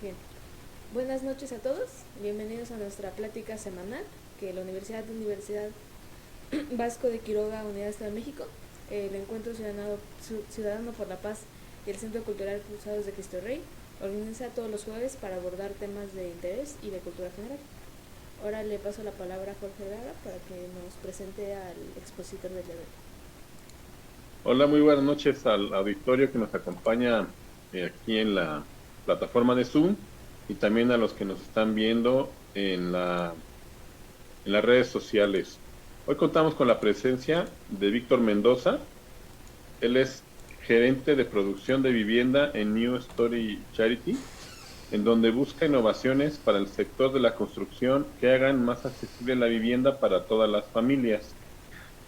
Bien, buenas noches a todos, bienvenidos a nuestra plática semanal que la Universidad Vasco de Quiroga, Unidad Estado de México, el Encuentro Ciudadano por la Paz y el Centro Cultural Cruzados de Cristo Rey organiza todos los jueves para abordar temas de interés y de cultura general. Ahora le paso la palabra a Jorge Vergara para que nos presente al expositor del día de hoy. Hola, muy buenas noches al auditorio que nos acompaña aquí en la plataforma de Zoom y también a los que nos están viendo en las redes sociales. Hoy contamos con la presencia de Víctor Mendoza. Él es gerente de producción de vivienda en New Story Charity, en donde busca innovaciones para el sector de la construcción que hagan más accesible la vivienda para todas las familias.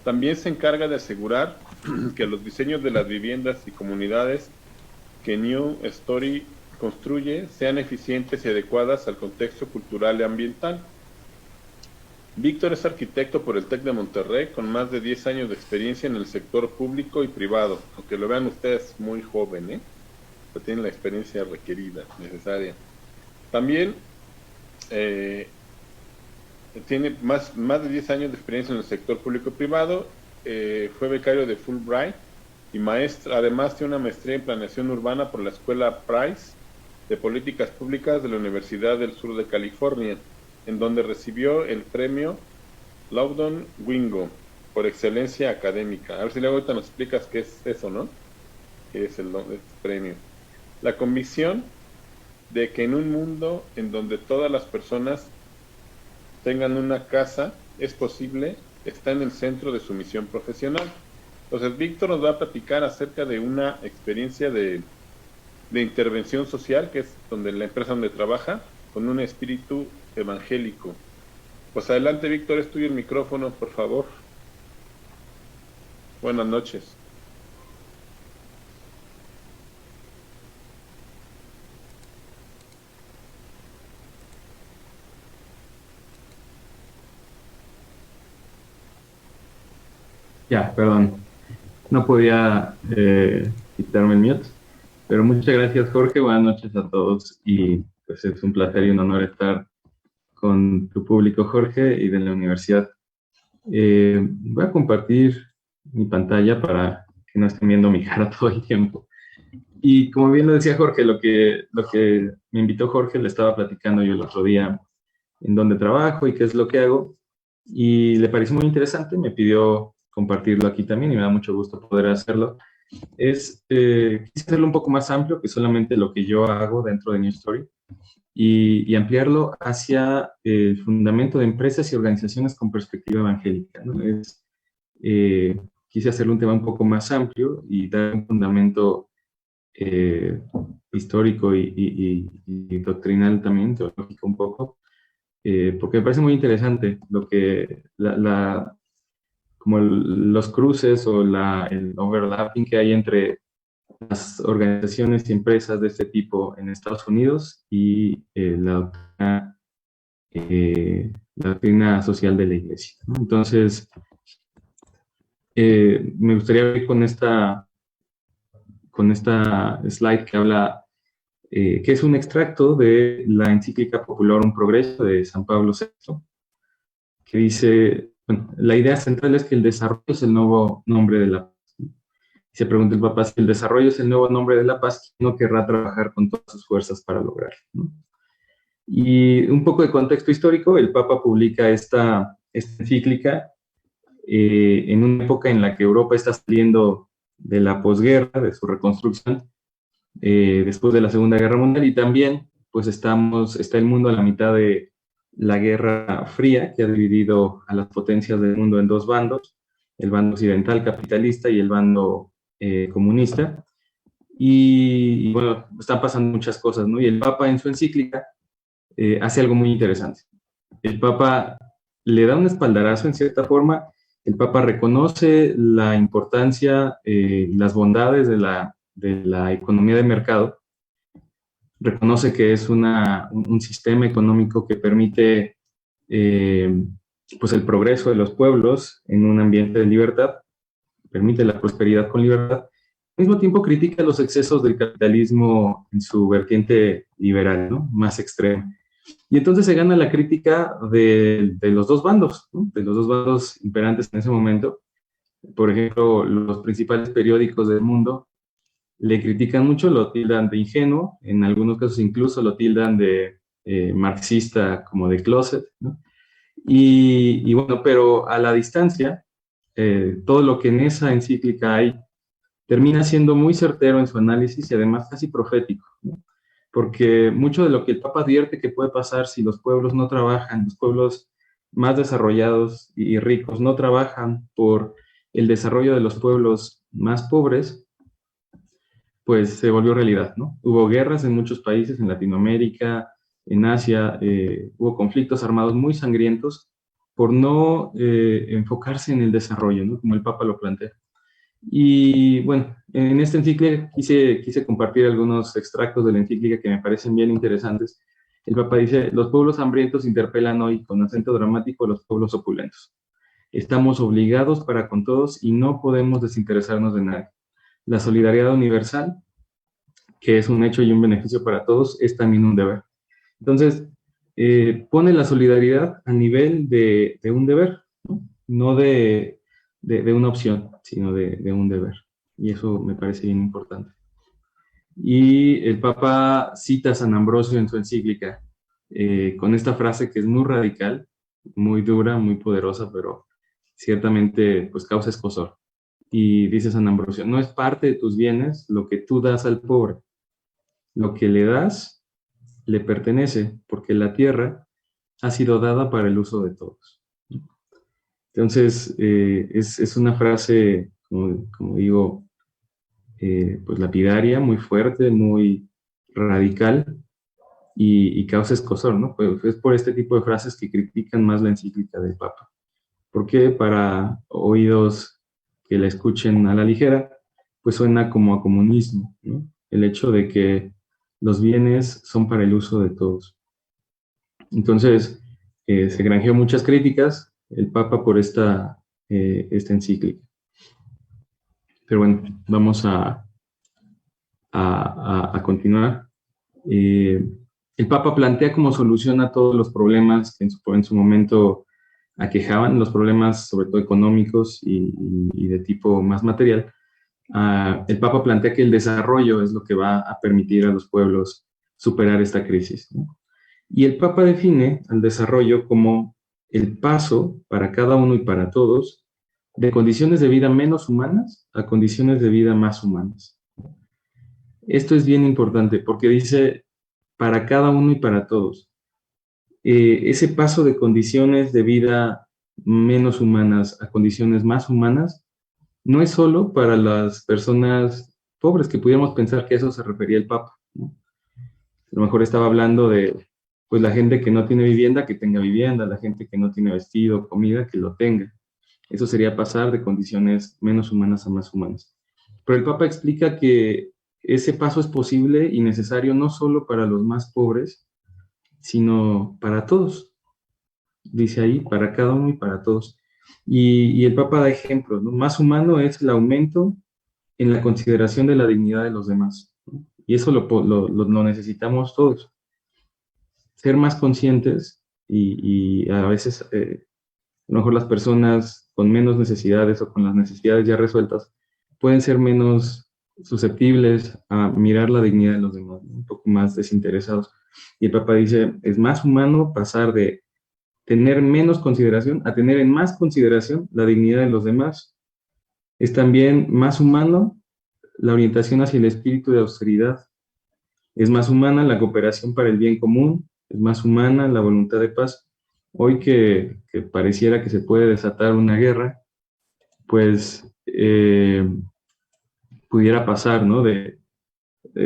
También se encarga de asegurar que los diseños de las viviendas y comunidades que New Story construye sean eficientes y adecuadas al contexto cultural y ambiental. Víctor es arquitecto por el TEC de Monterrey con más de 10 años de experiencia en el sector público y privado. Aunque lo vean ustedes, muy joven, pero tiene la experiencia requerida, necesaria. También tiene más de 10 años de experiencia en el sector público y privado, fue becario de Fulbright y además tiene una maestría en planeación urbana por la Escuela Price de Políticas Públicas de la Universidad del Sur de California, en donde recibió el premio Loudon Wingo por excelencia académica. A ver si luego ahorita nos explicas qué es eso, ¿no? ¿Qué es este premio? La convicción de que en un mundo en donde todas las personas tengan una casa, es posible, está en el centro de su misión profesional. Entonces, Víctor nos va a platicar acerca de una experiencia de intervención social, que es donde la empresa donde trabaja, con un espíritu evangélico. Pues adelante, Víctor, es tuyo el micrófono, por favor. Buenas noches. Ya, perdón, no podía quitarme el mute, pero muchas gracias, Jorge. Buenas noches a todos y pues es un placer y un honor estar con tu público, Jorge, y de la universidad. Voy a compartir mi pantalla para que no estén viendo mi cara todo el tiempo. Y como bien lo decía Jorge, lo que me invitó Jorge, le estaba platicando yo el otro día en dónde trabajo y qué es lo que hago, y le pareció muy interesante, me pidió compartirlo aquí también y me da mucho gusto poder hacerlo. Quise hacerlo un poco más amplio que solamente lo que yo hago dentro de New Story y ampliarlo hacia el fundamento de empresas y organizaciones con perspectiva evangélica, ¿no? Quise hacerle un tema un poco más amplio y dar un fundamento histórico y doctrinal también, teológico un poco, porque me parece muy interesante lo que como los cruces o el overlapping que hay entre las organizaciones y empresas de este tipo en Estados Unidos y la doctrina social de la iglesia, ¿no? Entonces, me gustaría ver con esta slide que habla, que es un extracto de la encíclica Populorum Progresso de San Pablo VI, que dice, bueno, la idea central es que el desarrollo es el nuevo nombre de la paz. Se pregunta el Papa, si el desarrollo es el nuevo nombre de la paz, ¿quién no querrá trabajar con todas sus fuerzas para lograrlo, ¿no? Y un poco de contexto histórico, el Papa publica esta encíclica en una época en la que Europa está saliendo de la posguerra, de su reconstrucción, después de la Segunda Guerra Mundial, y también pues está el mundo a la mitad de la Guerra Fría, que ha dividido a las potencias del mundo en dos bandos, el bando occidental capitalista y el bando comunista, y bueno, están pasando muchas cosas, ¿no? Y el Papa en su encíclica hace algo muy interesante. El Papa le da un espaldarazo en cierta forma, el Papa reconoce la importancia, las bondades de la economía de mercado, reconoce que es un sistema económico que permite pues el progreso de los pueblos en un ambiente de libertad, permite la prosperidad con libertad, Al mismo tiempo critica los excesos del capitalismo en su vertiente liberal, ¿no? Más extrema. Y entonces se gana la crítica de los dos bandos, ¿no? De los dos bandos imperantes en ese momento. Por ejemplo, los principales periódicos del mundo le critican mucho, lo tildan de ingenuo, en algunos casos incluso lo tildan de marxista, como de closet, ¿no? Y bueno, pero a la distancia, todo lo que en esa encíclica hay termina siendo muy certero en su análisis y además casi profético, ¿no? Porque mucho de lo que el Papa advierte que puede pasar si los pueblos no trabajan, los pueblos más desarrollados y ricos no trabajan por el desarrollo de los pueblos más pobres, pues se volvió realidad, ¿no? Hubo guerras en muchos países, en Latinoamérica, en Asia, hubo conflictos armados muy sangrientos por no enfocarse en el desarrollo, ¿no? Como el Papa lo plantea. Y bueno, en esta encíclica quise compartir algunos extractos de la encíclica que me parecen bien interesantes. El Papa dice: los pueblos hambrientos interpelan hoy con acento dramático a los pueblos opulentos. Estamos obligados para con todos y no podemos desinteresarnos de nadie. La solidaridad universal, que es un hecho y un beneficio para todos, es también un deber. Entonces, pone la solidaridad a nivel de un deber, ¿no? No de una opción, sino de un deber. Y eso me parece bien importante. Y el Papa cita a San Ambrosio en su encíclica con esta frase que es muy radical, muy dura, muy poderosa, pero ciertamente pues causa escozor. Y dice San Ambrosio: no es parte de tus bienes lo que tú das al pobre. Lo que le das le pertenece, porque la tierra ha sido dada para el uso de todos. Entonces, es una frase, como digo, pues lapidaria, muy fuerte, muy radical y causa escozor, ¿no? Pues es por este tipo de frases que critican más la encíclica del Papa. Porque para oídos que la escuchen a la ligera, pues suena como a comunismo, ¿no? El hecho de que los bienes son para el uso de todos. Entonces, se granjeó muchas críticas el Papa por esta encíclica. Pero bueno, vamos a continuar. El Papa plantea como solución a todos los problemas que en su momento aquejaban, los problemas sobre todo económicos y de tipo más material. El Papa plantea que el desarrollo es lo que va a permitir a los pueblos superar esta crisis, ¿no? Y el Papa define al desarrollo como el paso para cada uno y para todos de condiciones de vida menos humanas a condiciones de vida más humanas. Esto es bien importante porque dice para cada uno y para todos. Ese paso de condiciones de vida menos humanas a condiciones más humanas no es solo para las personas pobres, que pudiéramos pensar que eso se refería el Papa, ¿no? A lo mejor estaba hablando de pues la gente que no tiene vivienda, que tenga vivienda, la gente que no tiene vestido, comida, que lo tenga. Eso sería pasar de condiciones menos humanas a más humanas. Pero el Papa explica que ese paso es posible y necesario no solo para los más pobres, sino para todos. Dice ahí, para cada uno y para todos. Y el Papa da ejemplos, ¿no? Más humano es el aumento en la consideración de la dignidad de los demás, ¿no? Y eso lo necesitamos todos. Ser más conscientes y a veces, a lo mejor las personas con menos necesidades o con las necesidades ya resueltas pueden ser menos susceptibles a mirar la dignidad de los demás, ¿no? Un poco más desinteresados. Y el Papa dice, es más humano pasar de tener menos consideración a tener en más consideración la dignidad de los demás. Es también más humano la orientación hacia el espíritu de austeridad. Es más humana la cooperación para el bien común. Es más humana la voluntad de paz. Hoy que pareciera que se puede desatar una guerra, pues pudiera pasar, ¿no?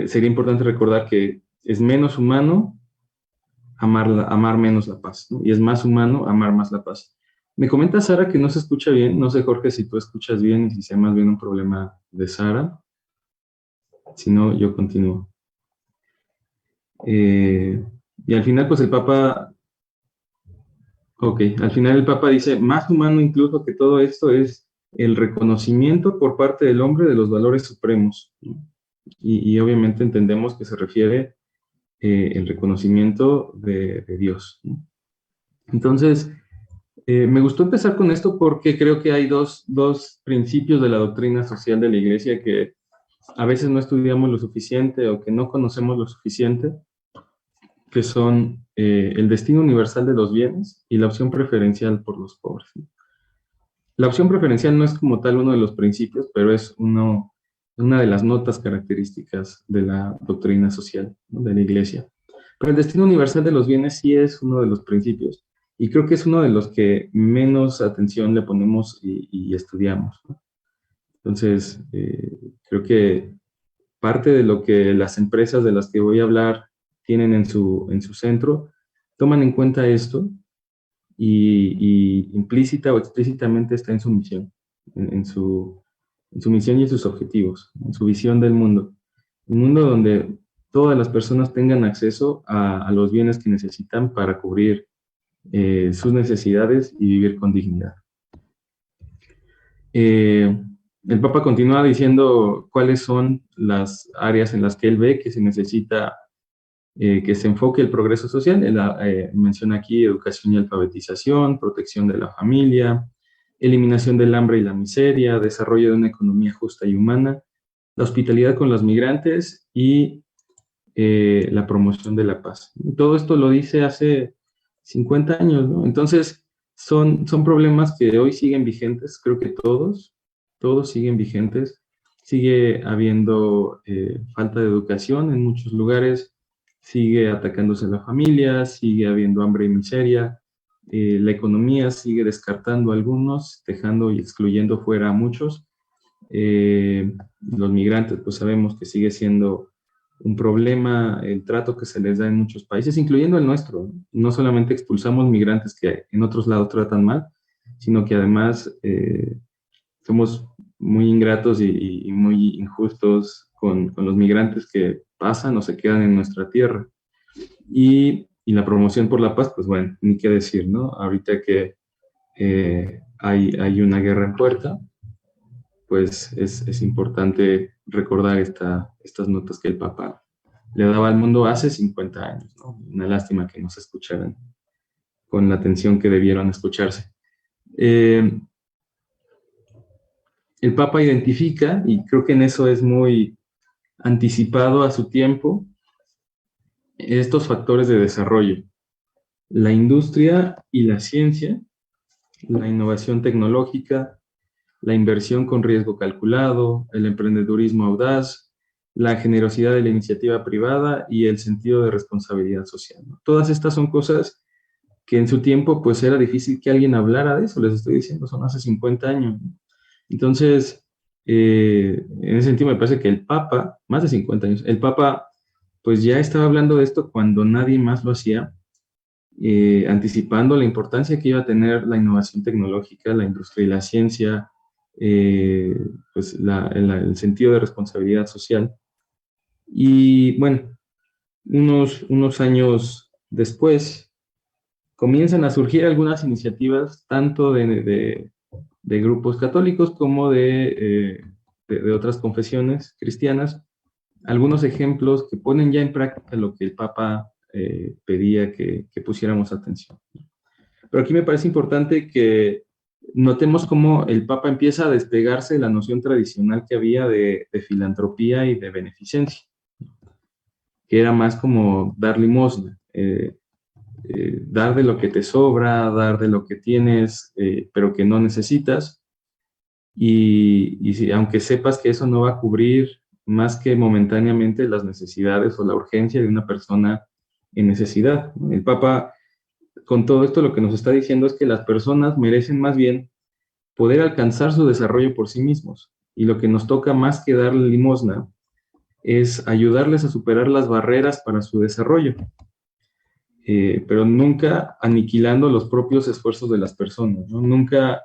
Sería importante recordar que es menos humano amar menos la paz, ¿no? Y es más humano amar más la paz. Me comenta Sara que no se escucha bien. No sé, Jorge, si tú escuchas bien y si sea más bien un problema de Sara. Si no, yo continúo. Y al final, pues el Papa... Ok, al final el Papa dice, más humano incluso que todo esto es el reconocimiento por parte del hombre de los valores supremos, ¿no? Y obviamente entendemos que se refiere el reconocimiento de Dios, ¿no? Entonces, me gustó empezar con esto porque creo que hay dos principios de la doctrina social de la Iglesia que a veces no estudiamos lo suficiente o que no conocemos lo suficiente, que son el destino universal de los bienes y la opción preferencial por los pobres, ¿no? La opción preferencial no es como tal uno de los principios, pero es una de las notas características de la doctrina social, ¿no?, de la Iglesia. Pero el destino universal de los bienes sí es uno de los principios, y creo que es uno de los que menos atención le ponemos y estudiamos, ¿no? Entonces, creo que parte de lo que las empresas de las que voy a hablar tienen en su centro, toman en cuenta esto y implícita o explícitamente está en su misión, en su misión y en sus objetivos, en su visión del mundo. Un mundo donde todas las personas tengan acceso a los bienes que necesitan para cubrir sus necesidades y vivir con dignidad. El Papa continúa diciendo cuáles son las áreas en las que él ve que se necesita que se enfoque el progreso social. Él menciona aquí educación y alfabetización, protección de la familia, eliminación del hambre y la miseria, desarrollo de una economía justa y humana, la hospitalidad con los migrantes y la promoción de la paz. Todo esto lo dice hace 50 años, ¿no? Entonces, son problemas que hoy siguen vigentes, creo que todos siguen vigentes. Sigue habiendo falta de educación en muchos lugares, sigue atacándose la familia, sigue habiendo hambre y miseria, la economía sigue descartando a algunos, dejando y excluyendo fuera a muchos. Los migrantes, pues sabemos que sigue siendo un problema el trato que se les da en muchos países, incluyendo el nuestro, ¿no? No solamente expulsamos migrantes que en otros lados tratan mal, sino que además somos muy ingratos y muy injustos con los migrantes que pasan o se quedan en nuestra tierra. Y la promoción por la paz, pues bueno, ni qué decir, ¿no? Ahorita que hay una guerra en puerta, pues es importante recordar estas notas que el Papa le daba al mundo hace 50 años, ¿no? Una lástima que no se escucharan con la atención que debieron escucharse. El Papa identifica, y creo que en eso es muy anticipado a su tiempo, estos factores de desarrollo: la industria y la ciencia, la innovación tecnológica, la inversión con riesgo calculado, el emprendedurismo audaz, la generosidad de la iniciativa privada y el sentido de responsabilidad social, ¿no? Todas estas son cosas que en su tiempo pues era difícil que alguien hablara de eso, les estoy diciendo, son hace 50 años, ¿no? Entonces, en ese sentido me parece que el Papa, más de 50 años, el Papa pues ya estaba hablando de esto cuando nadie más lo hacía, anticipando la importancia que iba a tener la innovación tecnológica, la industria y la ciencia, pues el sentido de responsabilidad social. Y bueno, unos años después comienzan a surgir algunas iniciativas, tanto de grupos católicos como de otras confesiones cristianas, algunos ejemplos que ponen ya en práctica lo que el Papa pedía que pusiéramos atención. Pero aquí me parece importante que notemos cómo el Papa empieza a despegarse de la noción tradicional que había de filantropía y de beneficencia, que era más como dar limosna, dar de lo que te sobra, dar de lo que tienes, pero que no necesitas, y aunque sepas que eso no va a cubrir más que momentáneamente las necesidades o la urgencia de una persona en necesidad, ¿no? El Papa, con todo esto, lo que nos está diciendo es que las personas merecen más bien poder alcanzar su desarrollo por sí mismos, y lo que nos toca más que darle limosna es ayudarles a superar las barreras para su desarrollo, pero nunca aniquilando los propios esfuerzos de las personas, ¿no? Nunca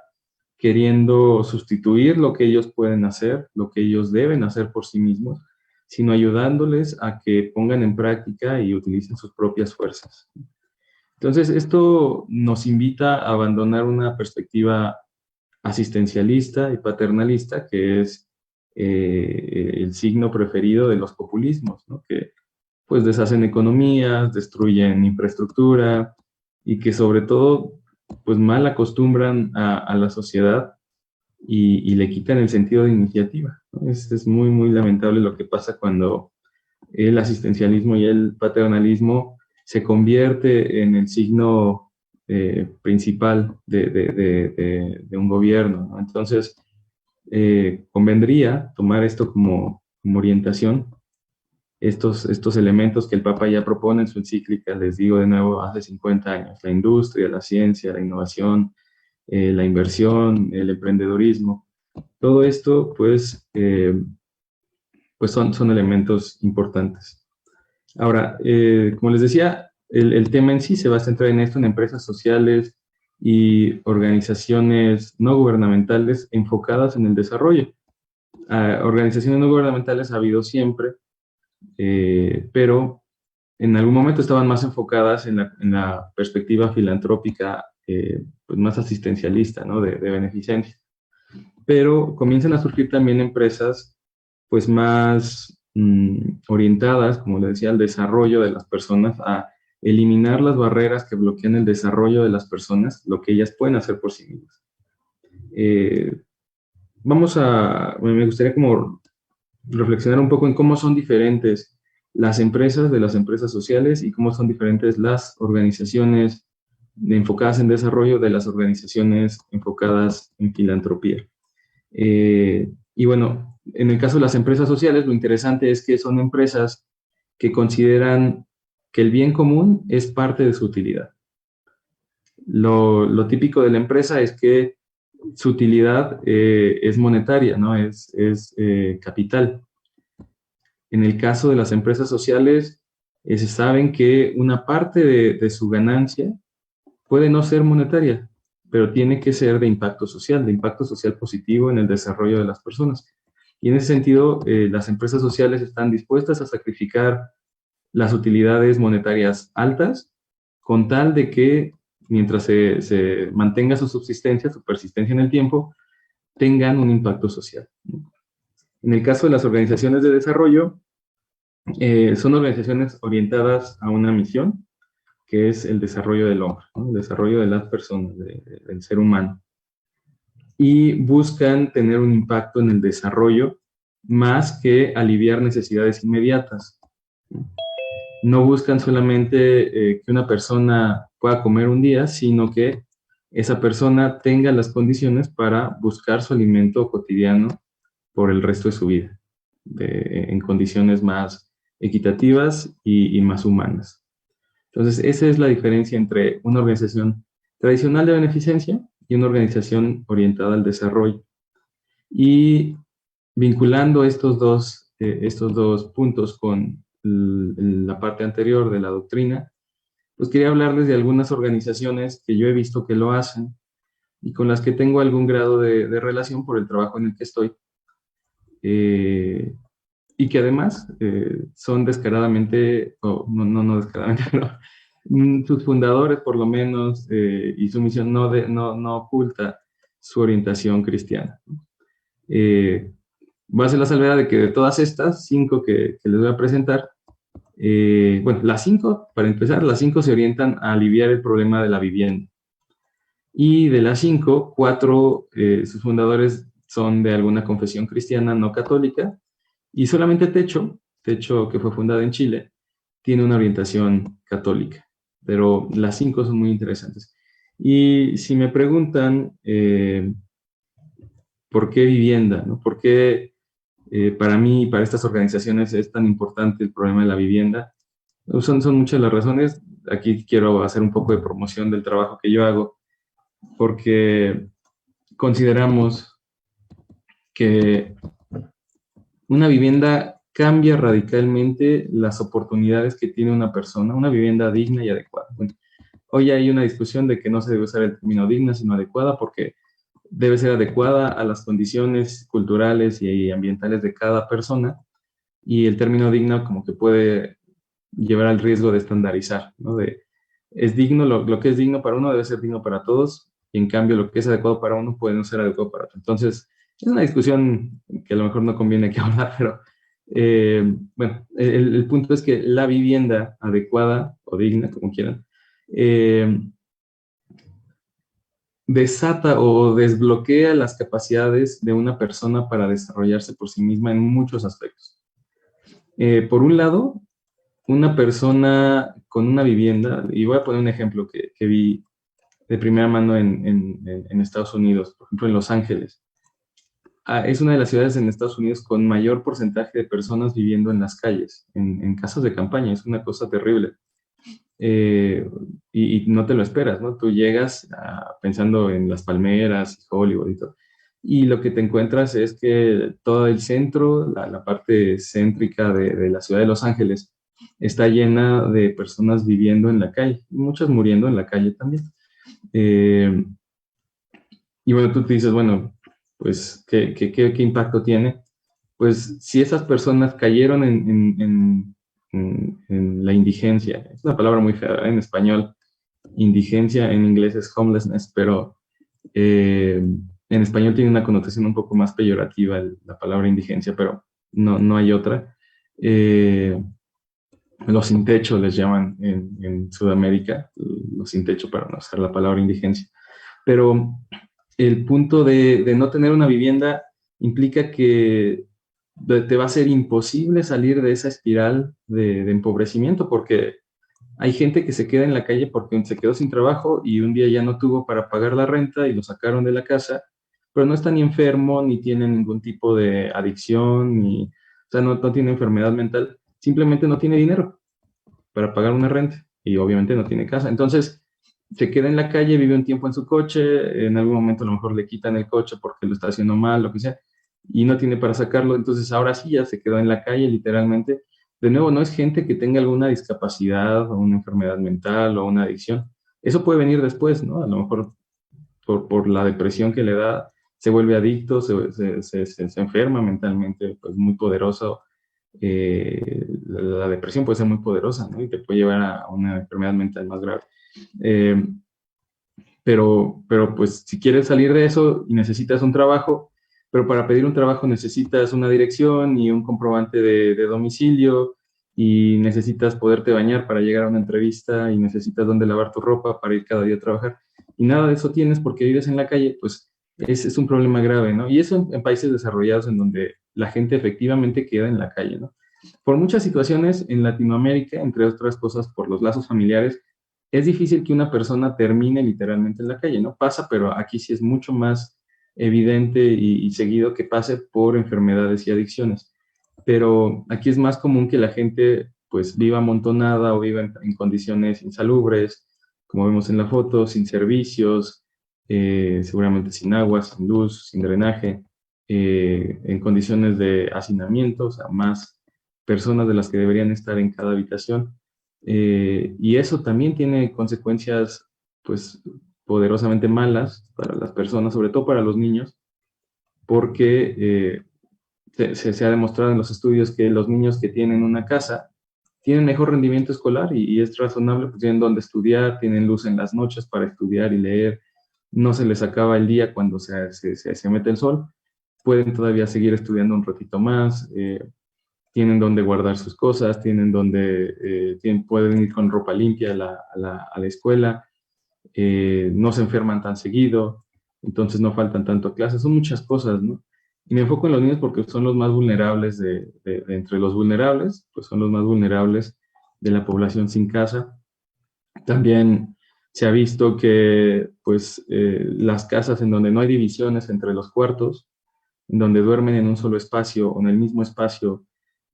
queriendo sustituir lo que ellos pueden hacer, lo que ellos deben hacer por sí mismos, sino ayudándoles a que pongan en práctica y utilicen sus propias fuerzas. Entonces, esto nos invita a abandonar una perspectiva asistencialista y paternalista, que es el signo preferido de los populismos, ¿no? Que pues deshacen economías, destruyen infraestructura y que sobre todo pues mal acostumbran a la sociedad y le quitan el sentido de iniciativa, ¿no? Es muy, muy lamentable lo que pasa cuando el asistencialismo y el paternalismo se convierte en el signo principal de un gobierno, ¿no? Entonces, convendría tomar esto como orientación, estos elementos que el Papa ya propone en su encíclica, les digo de nuevo, hace 50 años, la industria, la ciencia, la innovación, la inversión, el emprendedurismo, todo esto pues son elementos importantes. Ahora, como les decía, el tema en sí se va a centrar en esto, en empresas sociales y organizaciones no gubernamentales enfocadas en el desarrollo. Organizaciones no gubernamentales ha habido siempre, pero en algún momento estaban más enfocadas en la perspectiva filantrópica, pues más asistencialista, ¿no? De beneficencia. Pero comienzan a surgir también empresas pues más orientadas, como les decía, al desarrollo de las personas, a eliminar las barreras que bloquean el desarrollo de las personas, lo que ellas pueden hacer por sí mismas. Me gustaría como reflexionar un poco en cómo son diferentes las empresas de las empresas sociales y cómo son diferentes las organizaciones enfocadas en desarrollo de las organizaciones enfocadas en filantropía. Y bueno, en el caso de las empresas sociales, lo interesante es que son empresas que consideran que el bien común es parte de su utilidad. Lo típico de la empresa es que su utilidad es monetaria, ¿no? Es capital. En el caso de las empresas sociales, se saben que una parte de su ganancia puede no ser monetaria, pero tiene que ser de impacto social positivo en el desarrollo de las personas. Y en ese sentido, las empresas sociales están dispuestas a sacrificar las utilidades monetarias altas con tal de que mientras se mantenga su subsistencia, su persistencia en el tiempo, tengan un impacto social. En el caso de las organizaciones de desarrollo, son organizaciones orientadas a una misión, que es el desarrollo del hombre, ¿no? El desarrollo de las personas, del ser humano. Y buscan tener un impacto en el desarrollo más que aliviar necesidades inmediatas. No buscan solamente que una persona pueda comer un día, sino que esa persona tenga las condiciones para buscar su alimento cotidiano por el resto de su vida, en condiciones más equitativas y más humanas. Entonces, esa es la diferencia entre una organización tradicional de beneficencia y una organización orientada al desarrollo. Y vinculando estos dos puntos con la parte anterior de la doctrina, pues quería hablarles de algunas organizaciones que yo he visto que lo hacen y con las que tengo algún grado de relación por el trabajo en el que estoy. Y que además son descaradamente, no descaradamente, pero sus fundadores por lo menos, y su misión no oculta su orientación cristiana. Voy a hacer la salvedad de que de todas estas 5 que les voy a presentar, bueno, las 5, para empezar, las 5 se orientan a aliviar el problema de la vivienda. Y de las 5, 4, sus fundadores son de alguna confesión cristiana no católica, y solamente Techo, que fue fundada en Chile, tiene una orientación católica, pero las 5 son muy interesantes. Y si me preguntan por qué vivienda, ¿no? ¿Por qué para mí y para estas organizaciones es tan importante el problema de la vivienda? Son muchas las razones. Aquí quiero hacer un poco de promoción del trabajo que yo hago, porque consideramos que una vivienda cambia radicalmente las oportunidades que tiene una persona, una vivienda digna y adecuada. Bueno, hoy hay una discusión de que no se debe usar el término digna, sino adecuada, porque debe ser adecuada a las condiciones culturales y ambientales de cada persona, y el término digna como que puede llevar al riesgo de estandarizar, ¿no? Es digno, lo que es digno para uno debe ser digno para todos, y en cambio lo que es adecuado para uno puede no ser adecuado para otro. Entonces, es una discusión que a lo mejor no conviene que hablar, pero bueno, el punto es que la vivienda adecuada o digna, como quieran, desata o desbloquea las capacidades de una persona para desarrollarse por sí misma en muchos aspectos. Por un lado, una persona con una vivienda, y voy a poner un ejemplo que vi de primera mano en Estados Unidos, por ejemplo en Los Ángeles. Es una de las ciudades en Estados Unidos con mayor porcentaje de personas viviendo en las calles, en casas de campaña. Es una cosa terrible. Y no te lo esperas, ¿no? Tú llegas pensando en las palmeras, Hollywood y todo, y lo que te encuentras es que todo el centro, la parte céntrica de la ciudad de Los Ángeles, está llena de personas viviendo en la calle, muchas muriendo en la calle también. Y bueno, tú te dices, bueno, pues, ¿qué impacto tiene? Pues si esas personas cayeron en la indigencia, es una palabra muy fea en español, indigencia en inglés es homelessness, pero en español tiene una connotación un poco más peyorativa la palabra indigencia, pero no hay otra. Los sin techo les llaman en Sudamérica, los sin techo para no usar la palabra indigencia. Pero el punto de no tener una vivienda implica que te va a ser imposible salir de esa espiral de empobrecimiento, porque hay gente que se queda en la calle porque se quedó sin trabajo y un día ya no tuvo para pagar la renta y lo sacaron de la casa, pero no está ni enfermo, ni tiene ningún tipo de adicción, o sea, no tiene enfermedad mental, simplemente no tiene dinero para pagar una renta y obviamente no tiene casa. Entonces, se queda en la calle, vive un tiempo en su coche, en algún momento a lo mejor le quitan el coche porque lo está haciendo mal, lo que sea, y no tiene para sacarlo, entonces ahora sí ya se quedó en la calle literalmente. De nuevo, no es gente que tenga alguna discapacidad o una enfermedad mental o una adicción. Eso puede venir después, ¿no? A lo mejor por la depresión que le da, se vuelve adicto, se enferma mentalmente, pues muy poderoso. La depresión puede ser muy poderosa, ¿no? Y te puede llevar a una enfermedad mental más grave. Pero pues si quieres salir de eso y necesitas un trabajo, pero para pedir un trabajo necesitas una dirección y un comprobante de domicilio y necesitas poderte bañar para llegar a una entrevista y necesitas dónde lavar tu ropa para ir cada día a trabajar y nada de eso tienes porque vives en la calle, pues es un problema grave, ¿no? Y eso en países desarrollados en donde la gente efectivamente queda en la calle, ¿no? Por muchas situaciones en Latinoamérica, entre otras cosas por los lazos familiares, es difícil que una persona termine literalmente en la calle, ¿no? Pasa, pero aquí sí es mucho más evidente y seguido que pase por enfermedades y adicciones. Pero aquí es más común que la gente pues viva amontonada o viva en condiciones insalubres, como vemos en la foto, sin servicios, seguramente sin agua, sin luz, sin drenaje, en condiciones de hacinamiento, o sea, más personas de las que deberían estar en cada habitación. Y eso también tiene consecuencias, pues, poderosamente malas para las personas, sobre todo para los niños, porque se ha demostrado en los estudios que los niños que tienen una casa tienen mejor rendimiento escolar y es razonable, pues tienen donde estudiar, tienen luz en las noches para estudiar y leer, no se les acaba el día cuando se mete el sol, pueden todavía seguir estudiando un ratito más, tienen donde guardar sus cosas, tienen donde pueden ir con ropa limpia a la escuela, no se enferman tan seguido, entonces no faltan tanto a clases, son muchas cosas, ¿no? Y me enfoco en los niños porque son los más vulnerables de entre los vulnerables, pues son los más vulnerables de la población sin casa. También se ha visto que pues las casas en donde no hay divisiones entre los cuartos, en donde duermen en un solo espacio o en el mismo espacio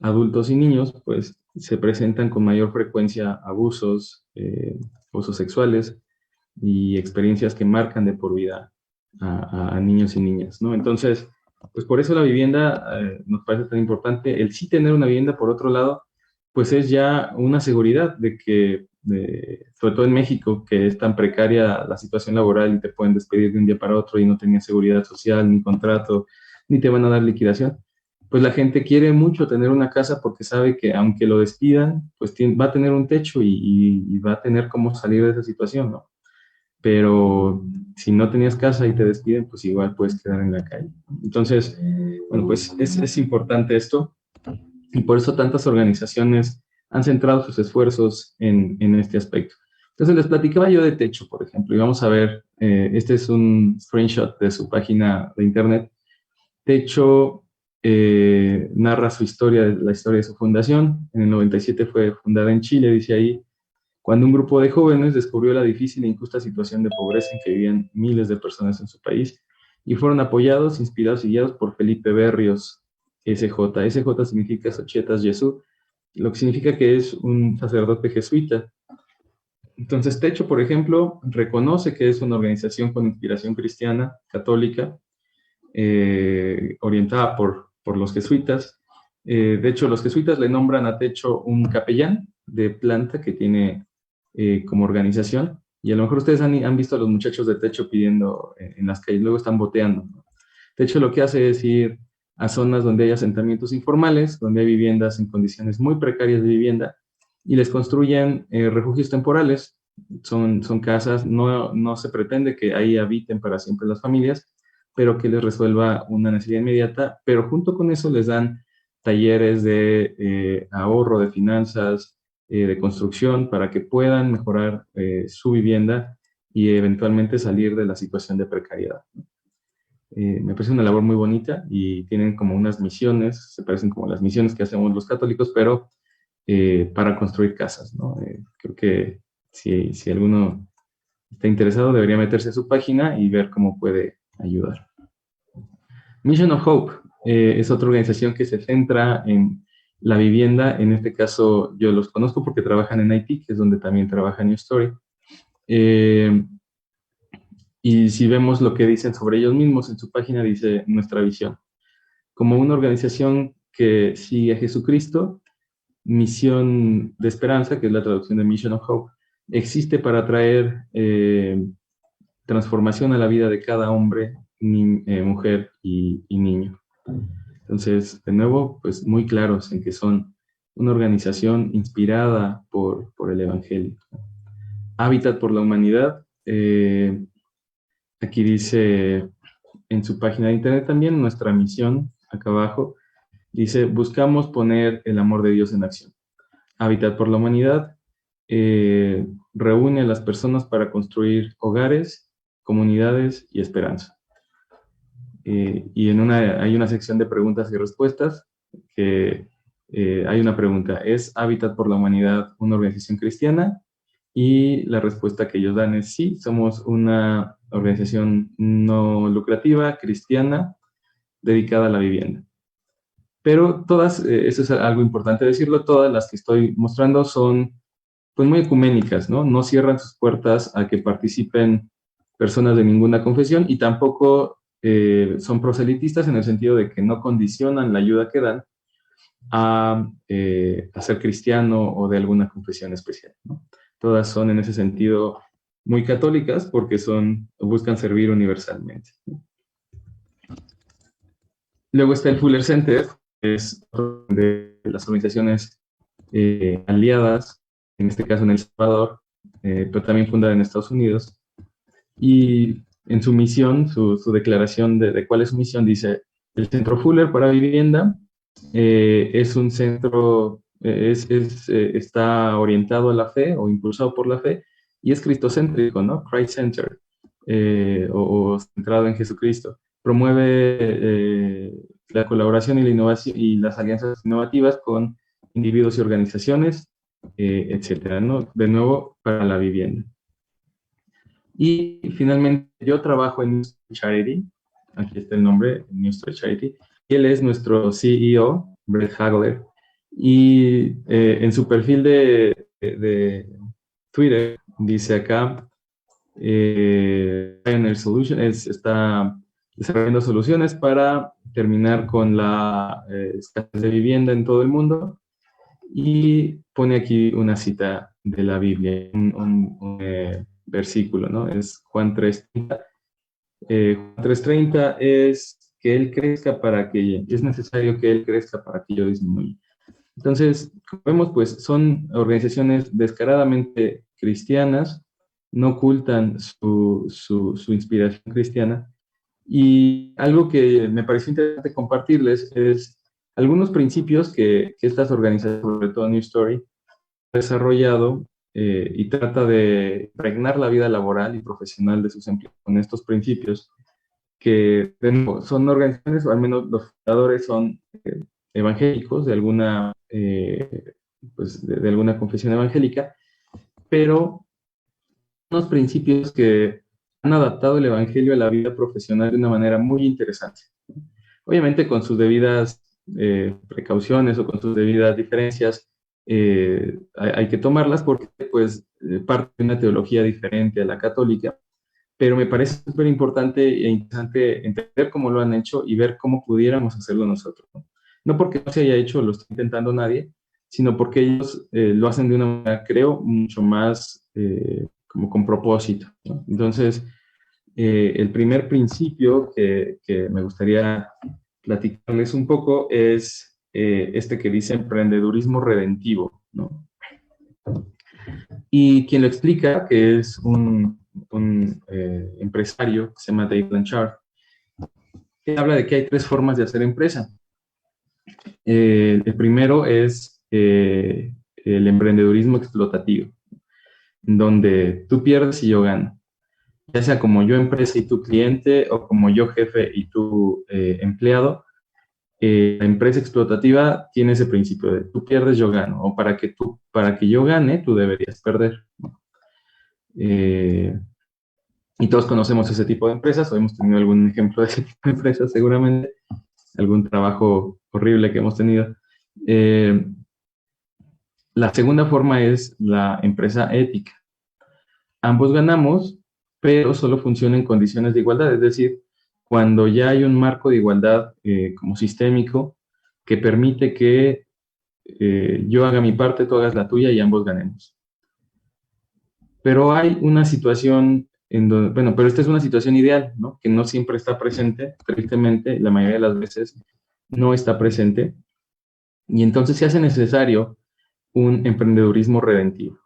adultos y niños, pues se presentan con mayor frecuencia abusos, abusos sexuales y experiencias que marcan de por vida a niños y niñas, ¿no? Entonces, pues por eso la vivienda nos parece tan importante. El sí tener una vivienda, por otro lado, pues es ya una seguridad de que, sobre todo en México, que es tan precaria la situación laboral y te pueden despedir de un día para otro y no tenías seguridad social, ni contrato, ni te van a dar liquidación. Pues la gente quiere mucho tener una casa porque sabe que aunque lo despidan, pues va a tener un techo y va a tener cómo salir de esa situación, ¿no? pero si no tenías casa y te despiden, pues igual puedes quedar en la calle. Entonces, bueno, pues es importante esto, y por eso tantas organizaciones han centrado sus esfuerzos en este aspecto. Entonces les platicaba yo de Techo, por ejemplo, y vamos a ver, este es un screenshot de su página de internet. Techo narra su historia, la historia de su fundación. En el 97 fue fundada en Chile, dice ahí, cuando un grupo de jóvenes descubrió la difícil e injusta situación de pobreza en que vivían miles de personas en su país y fueron apoyados, inspirados y guiados por Felipe Berrios, SJ. SJ significa Sochetas Jesús, lo que significa que es un sacerdote jesuita. Entonces, Techo, por ejemplo, reconoce que es una organización con inspiración cristiana, católica, orientada por los jesuitas. De hecho, los jesuitas le nombran a Techo un capellán de planta que tiene como organización, y a lo mejor ustedes han visto a los muchachos de Techo pidiendo en las calles, luego están boteando, ¿no? Techo lo que hace es ir a zonas donde hay asentamientos informales, donde hay viviendas en condiciones muy precarias de vivienda, y les construyen refugios temporales. Son casas, no se pretende que ahí habiten para siempre las familias, pero que les resuelva una necesidad inmediata, pero junto con eso les dan talleres de ahorro, de finanzas, de construcción, para que puedan mejorar su vivienda y eventualmente salir de la situación de precariedad. Me parece una labor muy bonita y tienen como unas misiones, se parecen como las misiones que hacemos los católicos, pero para construir casas, ¿no? Creo que si alguno está interesado, debería meterse a su página y ver cómo puede ayudar. Mission of Hope es otra organización que se centra en la vivienda. En este caso, yo los conozco porque trabajan en Haití, que es donde también trabaja New Story. Y si vemos lo que dicen sobre ellos mismos, en su página dice nuestra visión. Como una organización que sigue a Jesucristo, misión de esperanza, que es la traducción de Mission of Hope, existe para traer transformación a la vida de cada hombre, mujer y niño. Entonces, de nuevo, pues muy claros en que son una organización inspirada por el Evangelio. Hábitat por la Humanidad, aquí dice en su página de internet también, nuestra misión, acá abajo, dice, buscamos poner el amor de Dios en acción. Hábitat por la Humanidad reúne a las personas para construir hogares, comunidades y esperanza. Y hay una sección de preguntas y respuestas que hay una pregunta, ¿es Hábitat por la Humanidad una organización cristiana? Y la respuesta que ellos dan es sí, somos una organización no lucrativa, cristiana, dedicada a la vivienda. Pero todas, eso es algo importante decirlo, todas las que estoy mostrando son pues muy ecuménicas, ¿no? No cierran sus puertas a que participen personas de ninguna confesión y tampoco son proselitistas en el sentido de que no condicionan la ayuda que dan a ser cristiano o de alguna confesión especial, ¿no? Todas son en ese sentido muy católicas porque buscan servir universalmente, ¿no? Luego está el Fuller Center, que es de las organizaciones aliadas, en este caso en El Salvador, pero también fundada en Estados Unidos. Y en su misión, su declaración de cuál es su misión, dice, el Centro Fuller para Vivienda es un centro, está orientado a la fe o impulsado por la fe y es cristocéntrico, ¿no? Christ-centered, o centrado en Jesucristo. Promueve la colaboración y la innovación y las alianzas innovativas con individuos y organizaciones, etcétera, ¿no? De nuevo, para la vivienda. Y finalmente, yo trabajo en New Story Charity, aquí está el nombre, New Story Charity, y él es nuestro CEO, Brett Hagler, y en su perfil de Twitter dice acá, Pioneer Solution, está desarrollando soluciones para terminar con la escasez de vivienda en todo el mundo, y pone aquí una cita de la Biblia, un versículo, ¿no? Es Juan 3:30. Juan 3:30 es que Él crezca es necesario que Él crezca para que yo disminuya. Entonces, como vemos, pues son organizaciones descaradamente cristianas, no ocultan su inspiración cristiana. Y algo que me pareció interesante compartirles es algunos principios que estas organizaciones, sobre todo New Story, ha desarrollado y trata de impregnar la vida laboral y profesional de sus empleados con estos principios que de nuevo, son organizaciones, o al menos los fundadores son evangélicos de alguna, pues de alguna confesión evangélica, pero unos principios que han adaptado el evangelio a la vida profesional de una manera muy interesante. Obviamente con sus debidas precauciones o con sus debidas diferencias, hay que tomarlas porque pues parte de una teología diferente a la católica, pero me parece súper importante e interesante entender cómo lo han hecho y ver cómo pudiéramos hacerlo nosotros, ¿no? No porque no se haya hecho, lo está intentando nadie, sino porque ellos lo hacen de una manera, creo, mucho más como con propósito, ¿no? Entonces, el primer principio que me gustaría platicarles un poco es este que dice emprendedurismo redentivo, ¿no? Y quien lo explica, que es un empresario que se llama Dave Blanchard, que habla de que hay tres formas de hacer empresa. El primero es el emprendedurismo explotativo, donde tú pierdes y yo gano. Ya sea como yo empresa y tu cliente, o como yo jefe y tu empleado, la empresa explotativa tiene ese principio de tú pierdes, yo gano, o para que yo gane, tú deberías perder, ¿no? Y todos conocemos ese tipo de empresas, o hemos tenido algún ejemplo de ese tipo de empresas seguramente, algún trabajo horrible que hemos tenido. La segunda forma es la empresa ética. Ambos ganamos, pero solo funciona en condiciones de igualdad, es decir, cuando ya hay un marco de igualdad como sistémico que permite que yo haga mi parte, tú hagas la tuya y ambos ganemos. Pero hay una situación en donde, bueno, pero esta es una situación ideal, ¿no? Que no siempre está presente, tristemente, la mayoría de las veces no está presente, y entonces se hace necesario un emprendedurismo redentivo,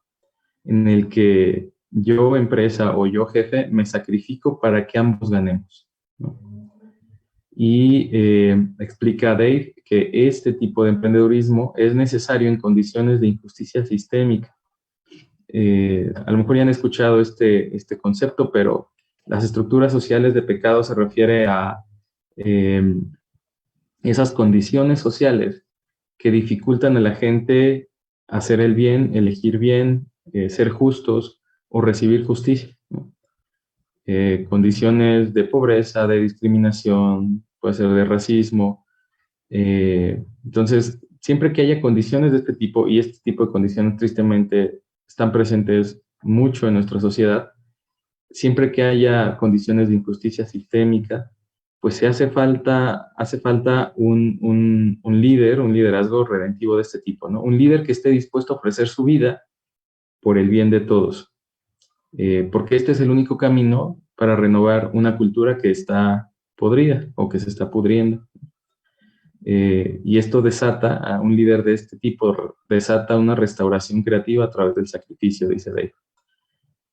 en el que yo, empresa, o yo, jefe, me sacrifico para que ambos ganemos, ¿no? Y explica Dave que este tipo de emprendedurismo es necesario en condiciones de injusticia sistémica. A lo mejor ya han escuchado este concepto, pero las estructuras sociales de pecado se refiere a esas condiciones sociales que dificultan a la gente hacer el bien, elegir bien, ser justos o recibir justicia, ¿no? Condiciones de pobreza, de discriminación, puede ser de racismo. Entonces, siempre que haya condiciones de este tipo, y este tipo de condiciones tristemente están presentes mucho en nuestra sociedad, siempre que haya condiciones de injusticia sistémica, pues se hace falta un líder, un liderazgo redentivo de este tipo, ¿no? Un líder que esté dispuesto a ofrecer su vida por el bien de todos, porque este es el único camino para renovar una cultura que está podrida o que se está pudriendo. Y esto desata a un líder de este tipo, desata una restauración creativa a través del sacrificio, dice Dave,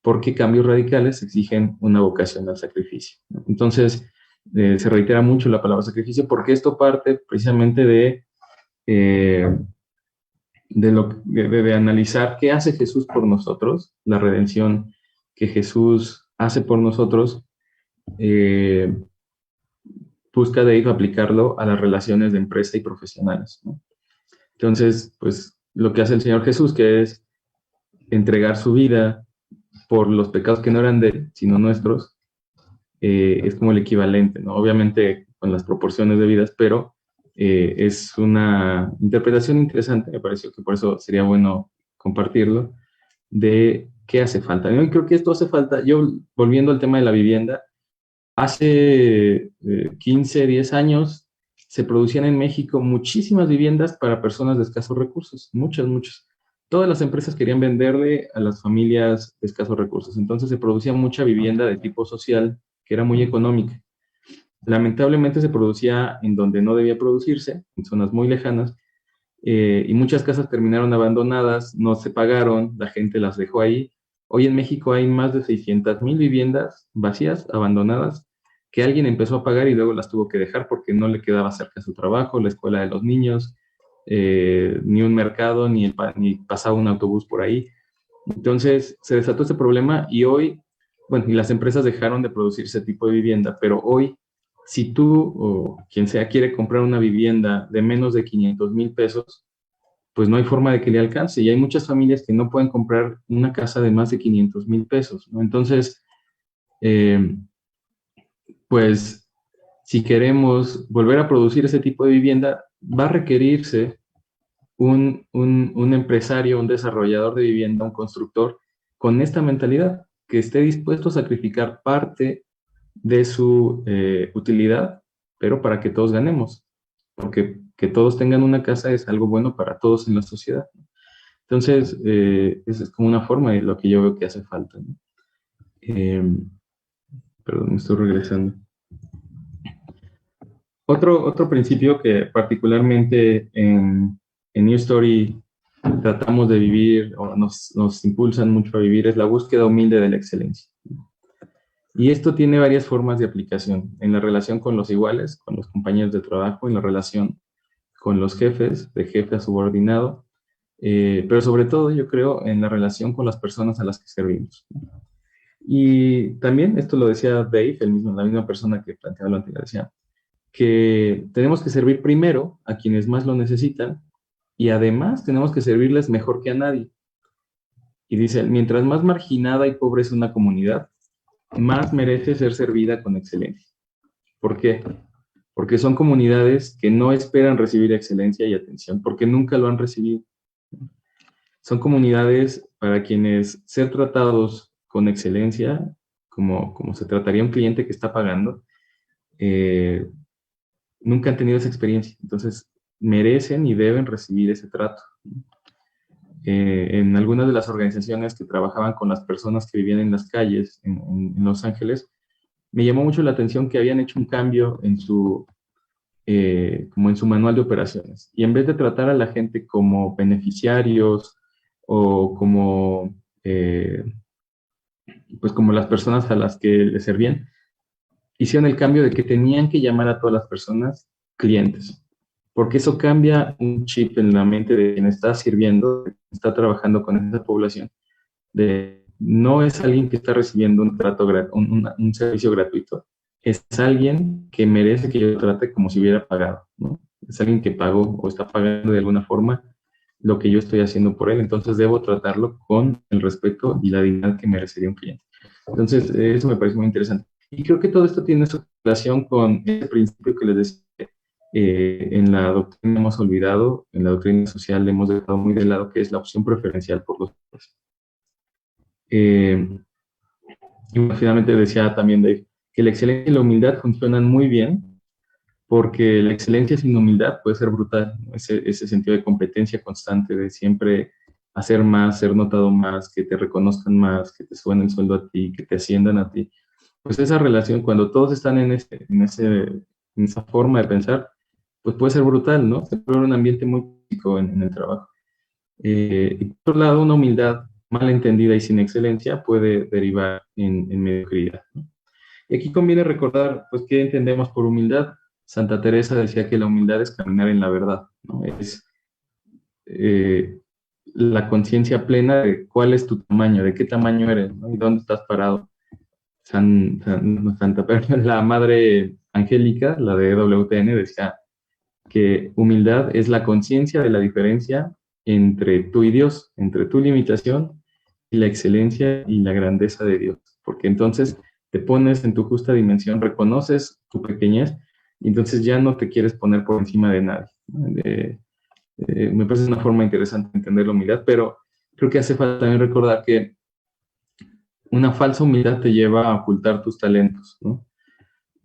porque cambios radicales exigen una vocación al sacrificio, ¿no? Entonces, se reitera mucho la palabra sacrificio porque esto parte precisamente de analizar qué hace Jesús por nosotros, la redención que Jesús hace por nosotros. Busca Dave aplicarlo a las relaciones de empresa y profesionales, ¿no? Entonces, pues lo que hace el Señor Jesús, que es entregar su vida por los pecados que no eran de él, sino nuestros, es como el equivalente, ¿no? Obviamente con las proporciones debidas, pero es una interpretación interesante, me pareció que por eso sería bueno compartirlo, de qué hace falta. Yo creo que esto hace falta, yo volviendo al tema de la vivienda, hace 15, 10 años se producían en México muchísimas viviendas para personas de escasos recursos, muchas, muchas. Todas las empresas querían venderle a las familias de escasos recursos, entonces se producía mucha vivienda de tipo social que era muy económica. Lamentablemente se producía en donde no debía producirse, en zonas muy lejanas, y muchas casas terminaron abandonadas, no se pagaron, la gente las dejó ahí, Hoy en México hay más de 600,000 viviendas vacías, abandonadas, que alguien empezó a pagar y luego las tuvo que dejar porque no le quedaba cerca su trabajo, la escuela de los niños, ni un mercado, ni pasaba un autobús por ahí. Entonces se desató ese problema y hoy, bueno, y las empresas dejaron de producir ese tipo de vivienda, pero hoy, si tú o quien sea quiere comprar una vivienda de menos de 500,000 pesos, pues no hay forma de que le alcance. Y hay muchas familias que no pueden comprar una casa de más de 500,000 pesos, ¿no? Entonces, eh, pues si queremos volver a producir ese tipo de vivienda, va a requerirse un empresario, un desarrollador de vivienda, un constructor, con esta mentalidad, que esté dispuesto a sacrificar parte de su utilidad, pero para que todos ganemos, porque que todos tengan una casa es algo bueno para todos en la sociedad. Entonces, esa es como una forma de lo que yo veo que hace falta, ¿no? Perdón, me estoy regresando. Otro principio que particularmente en New Story tratamos de vivir o nos impulsan mucho a vivir es la búsqueda humilde de la excelencia. Y esto tiene varias formas de aplicación en la relación con los iguales, con los compañeros de trabajo, en la relación con los jefes, de jefe a subordinado, pero sobre todo yo creo en la relación con las personas a las que servimos. Y también, esto lo decía Dave, la misma persona que planteaba lo anterior, decía que tenemos que servir primero a quienes más lo necesitan y además tenemos que servirles mejor que a nadie. Y dice, mientras más marginada y pobre es una comunidad, más merece ser servida con excelencia. ¿Por qué? Porque son comunidades que no esperan recibir excelencia y atención, porque nunca lo han recibido. Son comunidades para quienes ser tratados con excelencia, como se trataría un cliente que está pagando, nunca han tenido esa experiencia. Entonces, merecen y deben recibir ese trato. En algunas de las organizaciones que trabajaban con las personas que vivían en las calles en Los Ángeles, me llamó mucho la atención que habían hecho un cambio como en su manual de operaciones. Y en vez de tratar a la gente como beneficiarios o pues como las personas a las que les servían, hicieron el cambio de que tenían que llamar a todas las personas clientes, porque eso cambia un chip en la mente de quien está sirviendo, está trabajando con esa población, de no es alguien que está recibiendo un trato, un servicio gratuito, es alguien que merece que yo trate como si hubiera pagado, ¿no? Es alguien que pagó o está pagando de alguna forma lo que yo estoy haciendo por él, entonces debo tratarlo con el respeto y la dignidad que merecería un cliente. Entonces, eso me parece muy interesante. Y creo que todo esto tiene su relación con ese principio que les decía, en la doctrina hemos olvidado, en la doctrina social hemos dejado muy de lado, que es la opción preferencial por los demás. Y finalmente decía también Dave, que la excelencia y la humildad funcionan muy bien, porque la excelencia sin humildad puede ser brutal, ¿no? Ese sentido de competencia constante, de siempre hacer más, ser notado más, que te reconozcan más, que te suban el sueldo a ti, que te asciendan a ti. Pues esa relación, cuando todos están en esa forma de pensar, pues puede ser brutal, ¿no? Se puede ver un ambiente muy tóxico en el trabajo. Y por otro lado, una humildad mal entendida y sin excelencia puede derivar en mediocridad, ¿no? Y aquí conviene recordar, pues, ¿qué entendemos por humildad? Santa Teresa decía que la humildad es caminar en la verdad, ¿no? Es la conciencia plena de cuál es tu tamaño, de qué tamaño eres, ¿no? Y dónde estás parado. La Madre Angélica, la de WTN, decía que humildad es la conciencia de la diferencia entre tú y Dios, entre tu limitación y la excelencia y la grandeza de Dios, porque entonces te pones en tu justa dimensión, reconoces tu pequeñez y entonces ya no te quieres poner por encima de nadie. Me parece una forma interesante de entender la humildad, pero creo que hace falta también recordar que una falsa humildad te lleva a ocultar tus talentos, ¿no?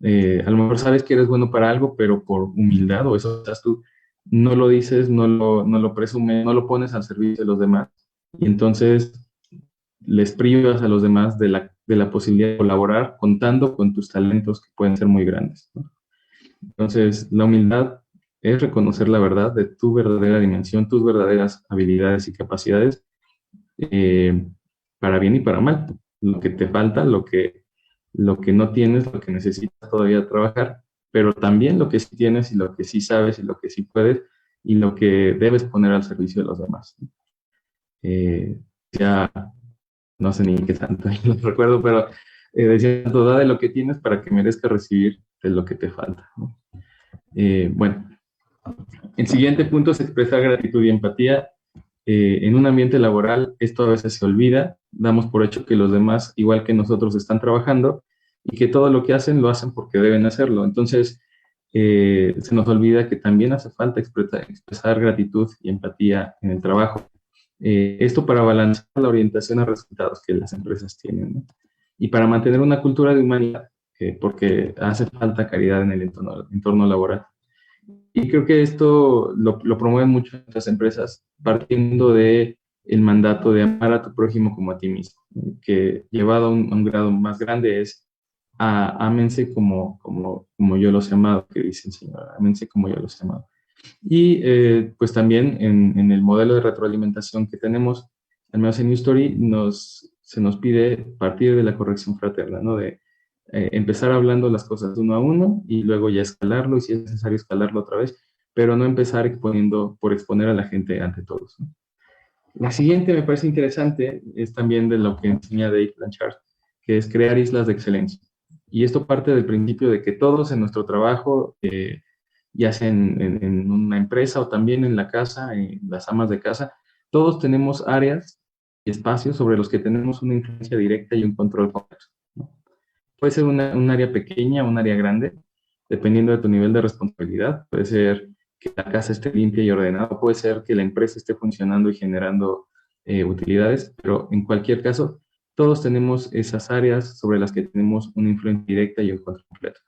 A lo mejor sabes que eres bueno para algo, pero por humildad, o eso estás tú, no lo dices, no lo presumes, no lo pones al servicio de los demás. Y entonces les privas a los demás de la posibilidad de colaborar contando con tus talentos que pueden ser muy grandes, ¿no? Entonces, la humildad es reconocer la verdad de tu verdadera dimensión, tus verdaderas habilidades y capacidades, para bien y para mal. Lo que te falta, lo que no tienes, lo que necesitas todavía trabajar, pero también lo que sí tienes y lo que sí sabes y lo que sí puedes y lo que debes poner al servicio de los demás. Ya no sé ni qué tanto lo recuerdo, pero decía, da de lo que tienes para que merezca recibir de lo que te falta, ¿no? Bueno, el siguiente punto es expresar gratitud y empatía. En un ambiente laboral esto a veces se olvida, damos por hecho que los demás, igual que nosotros, están trabajando y que todo lo que hacen lo hacen porque deben hacerlo. Entonces, se nos olvida que también hace falta expresar gratitud y empatía en el trabajo. Esto para balancear la orientación a resultados que las empresas tienen, ¿no? Y para mantener una cultura de humanidad, porque hace falta caridad en el entorno laboral. Y creo que esto lo promueven mucho las empresas partiendo de el mandato de amar a tu prójimo como a ti mismo, ¿no? Que llevado a un grado más grande es ámense como yo los he amado, que dice el Señor, ámense como yo los he amado. Y pues también en el modelo de retroalimentación que tenemos, al menos en New Story, se nos pide partir de la corrección fraterna, ¿no? De empezar hablando las cosas uno a uno y luego ya escalarlo y si es necesario escalarlo otra vez, pero no empezar por exponer a la gente ante todos, ¿no? La siguiente me parece interesante, es también de lo que enseña Dave Blanchard, que es crear islas de excelencia. Y esto parte del principio de que todos en nuestro trabajo, ya sea en una empresa o también en la casa, en las amas de casa, todos tenemos áreas y espacios sobre los que tenemos una influencia directa y un control completo, ¿no? Puede ser un área pequeña, un área grande, dependiendo de tu nivel de responsabilidad. Puede ser que la casa esté limpia y ordenada, puede ser que la empresa esté funcionando y generando utilidades, pero en cualquier caso, todos tenemos esas áreas sobre las que tenemos una influencia directa y un control completo.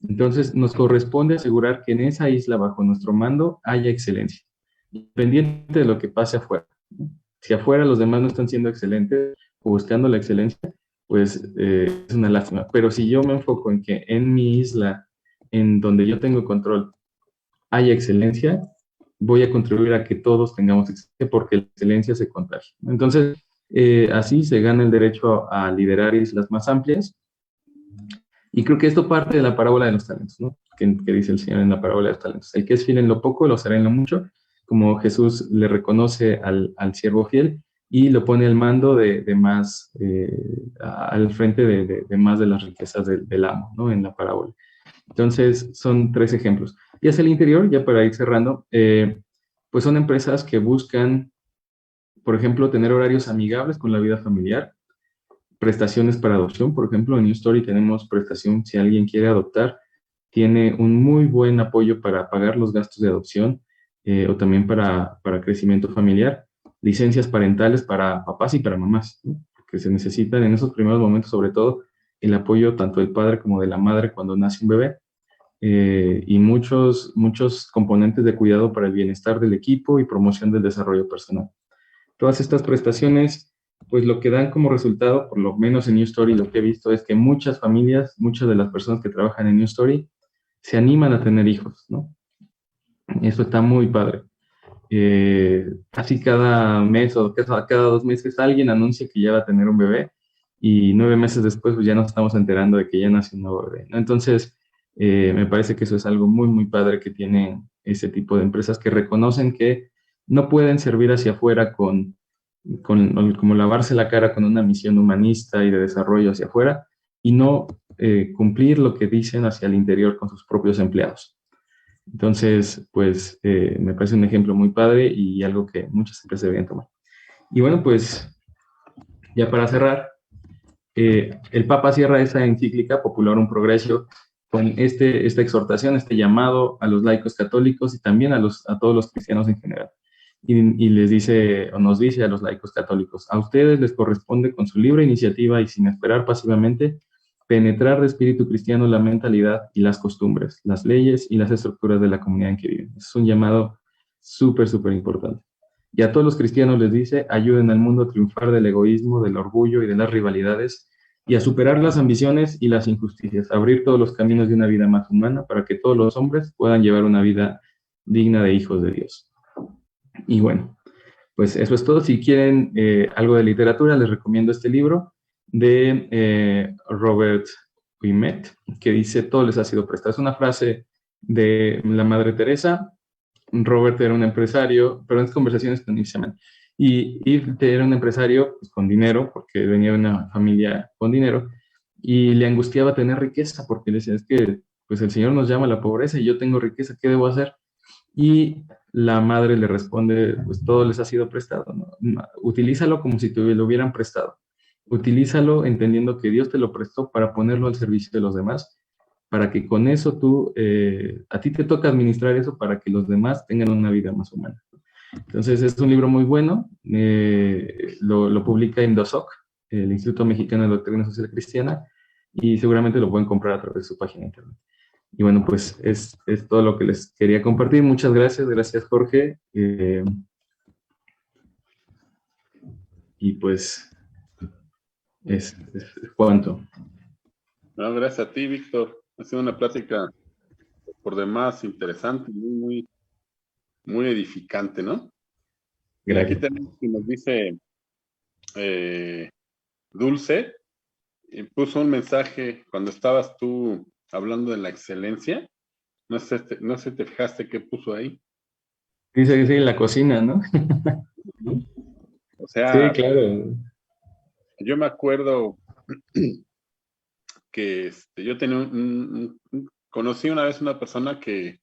Entonces, nos corresponde asegurar que en esa isla bajo nuestro mando haya excelencia, independiente de lo que pase afuera, ¿no? Si afuera los demás no están siendo excelentes o buscando la excelencia, pues es una lástima. Pero si yo me enfoco en que en mi isla, en donde yo tengo control, haya excelencia, voy a contribuir a que todos tengamos excelencia porque la excelencia se contagia. Entonces, así se gana el derecho a liderar islas más amplias. Y creo que esto parte de la parábola de los talentos, ¿no? Que dice el Señor en la parábola de los talentos. El que es fiel en lo poco, lo será en lo mucho, como Jesús le reconoce al siervo fiel y lo pone al mando de más, al frente de más de las riquezas del amo, ¿no? En la parábola. Entonces, son 3 ejemplos. Y hacia el interior, ya para ir cerrando, pues son empresas que buscan, por ejemplo, tener horarios amigables con la vida familiar, prestaciones para adopción. Por ejemplo, en New Story tenemos prestación si alguien quiere adoptar, tiene un muy buen apoyo para pagar los gastos de adopción, o también para crecimiento familiar, licencias parentales para papás y para mamás, ¿no? Porque se necesitan en esos primeros momentos, sobre todo, el apoyo tanto del padre como de la madre cuando nace un bebé, y muchos componentes de cuidado para el bienestar del equipo y promoción del desarrollo personal. Todas estas prestaciones, pues lo que dan como resultado, por lo menos en New Story, lo que he visto es que muchas familias, muchas de las personas que trabajan en New Story, se animan a tener hijos, ¿no? Eso está muy padre. Casi cada mes o cada 2 meses alguien anuncia que ya va a tener un bebé y 9 meses después pues ya nos estamos enterando de que ya nació un nuevo bebé, ¿no? Entonces, me parece que eso es algo muy, muy padre que tienen ese tipo de empresas que reconocen que no pueden servir hacia afuera como lavarse la cara con una misión humanista y de desarrollo hacia afuera y no cumplir lo que dicen hacia el interior con sus propios empleados. Entonces, pues me parece un ejemplo muy padre y algo que muchas empresas deberían tomar. Y bueno, pues ya para cerrar, el Papa cierra esa encíclica Popularum Progressio con esta exhortación, este llamado a los laicos católicos y también a todos los cristianos en general. Y les dice, o nos dice a los laicos católicos, a ustedes les corresponde con su libre iniciativa y sin esperar pasivamente, penetrar de espíritu cristiano la mentalidad y las costumbres, las leyes y las estructuras de la comunidad en que viven. Es un llamado súper, súper importante. Y a todos los cristianos les dice, ayuden al mundo a triunfar del egoísmo, del orgullo y de las rivalidades, y a superar las ambiciones y las injusticias, abrir todos los caminos de una vida más humana para que todos los hombres puedan llevar una vida digna de hijos de Dios. Y bueno, pues eso es todo. Si quieren algo de literatura, les recomiendo este libro de Robert Ouimet, que dice, todo les ha sido prestado. Es una frase de la Madre Teresa. Robert era un empresario, pero en conversaciones con Yves Chaman. Y Yves era un empresario pues, con dinero, porque venía de una familia con dinero, y le angustiaba tener riqueza, porque le decía, es que pues el Señor nos llama a la pobreza y yo tengo riqueza, ¿qué debo hacer? Y la madre le responde, pues todo les ha sido prestado, ¿no? Utilízalo como si te lo hubieran prestado. Utilízalo entendiendo que Dios te lo prestó para ponerlo al servicio de los demás, para que con eso tú, a ti te toca administrar eso para que los demás tengan una vida más humana. Entonces es un libro muy bueno, lo publica Indosoc, el Instituto Mexicano de Doctrina Social Cristiana, y seguramente lo pueden comprar a través de su página de internet. Y bueno, pues es todo lo que les quería compartir. Muchas gracias Jorge. Y pues es cuanto. No, gracias a ti, Víctor. Ha sido una plática por demás interesante, muy edificante, ¿no? Y aquí Gracias. tenemos que nos dice Dulce, y puso un mensaje cuando estabas tú hablando de la excelencia. No sé, te fijaste qué puso ahí. Dice que sí, en la cocina, ¿no? O Sí, sea, claro. yo me acuerdo que yo tenía conocí una vez una persona que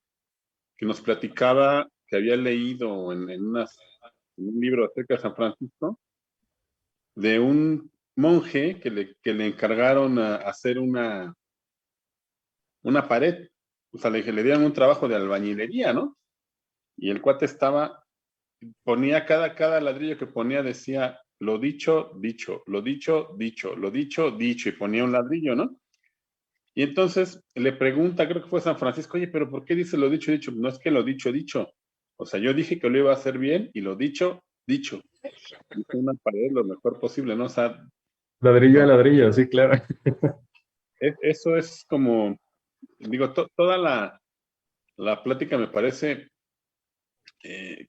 nos platicaba que había leído en un libro acerca de San Francisco, de un monje que le encargaron a hacer una pared. O sea, le dieron un trabajo de albañilería, ¿no? Y el cuate ponía cada ladrillo que ponía, decía, lo dicho, dicho, lo dicho, dicho, lo dicho, dicho, y ponía un ladrillo, ¿no? Y entonces le pregunta, creo que fue San Francisco, oye, pero ¿por qué dice lo dicho, dicho? No es que lo dicho, dicho. O sea, yo dije que lo iba a hacer bien y lo dicho, dicho. Hice una pared lo mejor posible, ¿no? O sea, Ladrillo a no, ladrillo, sí, claro. eso es como, digo, toda la plática me parece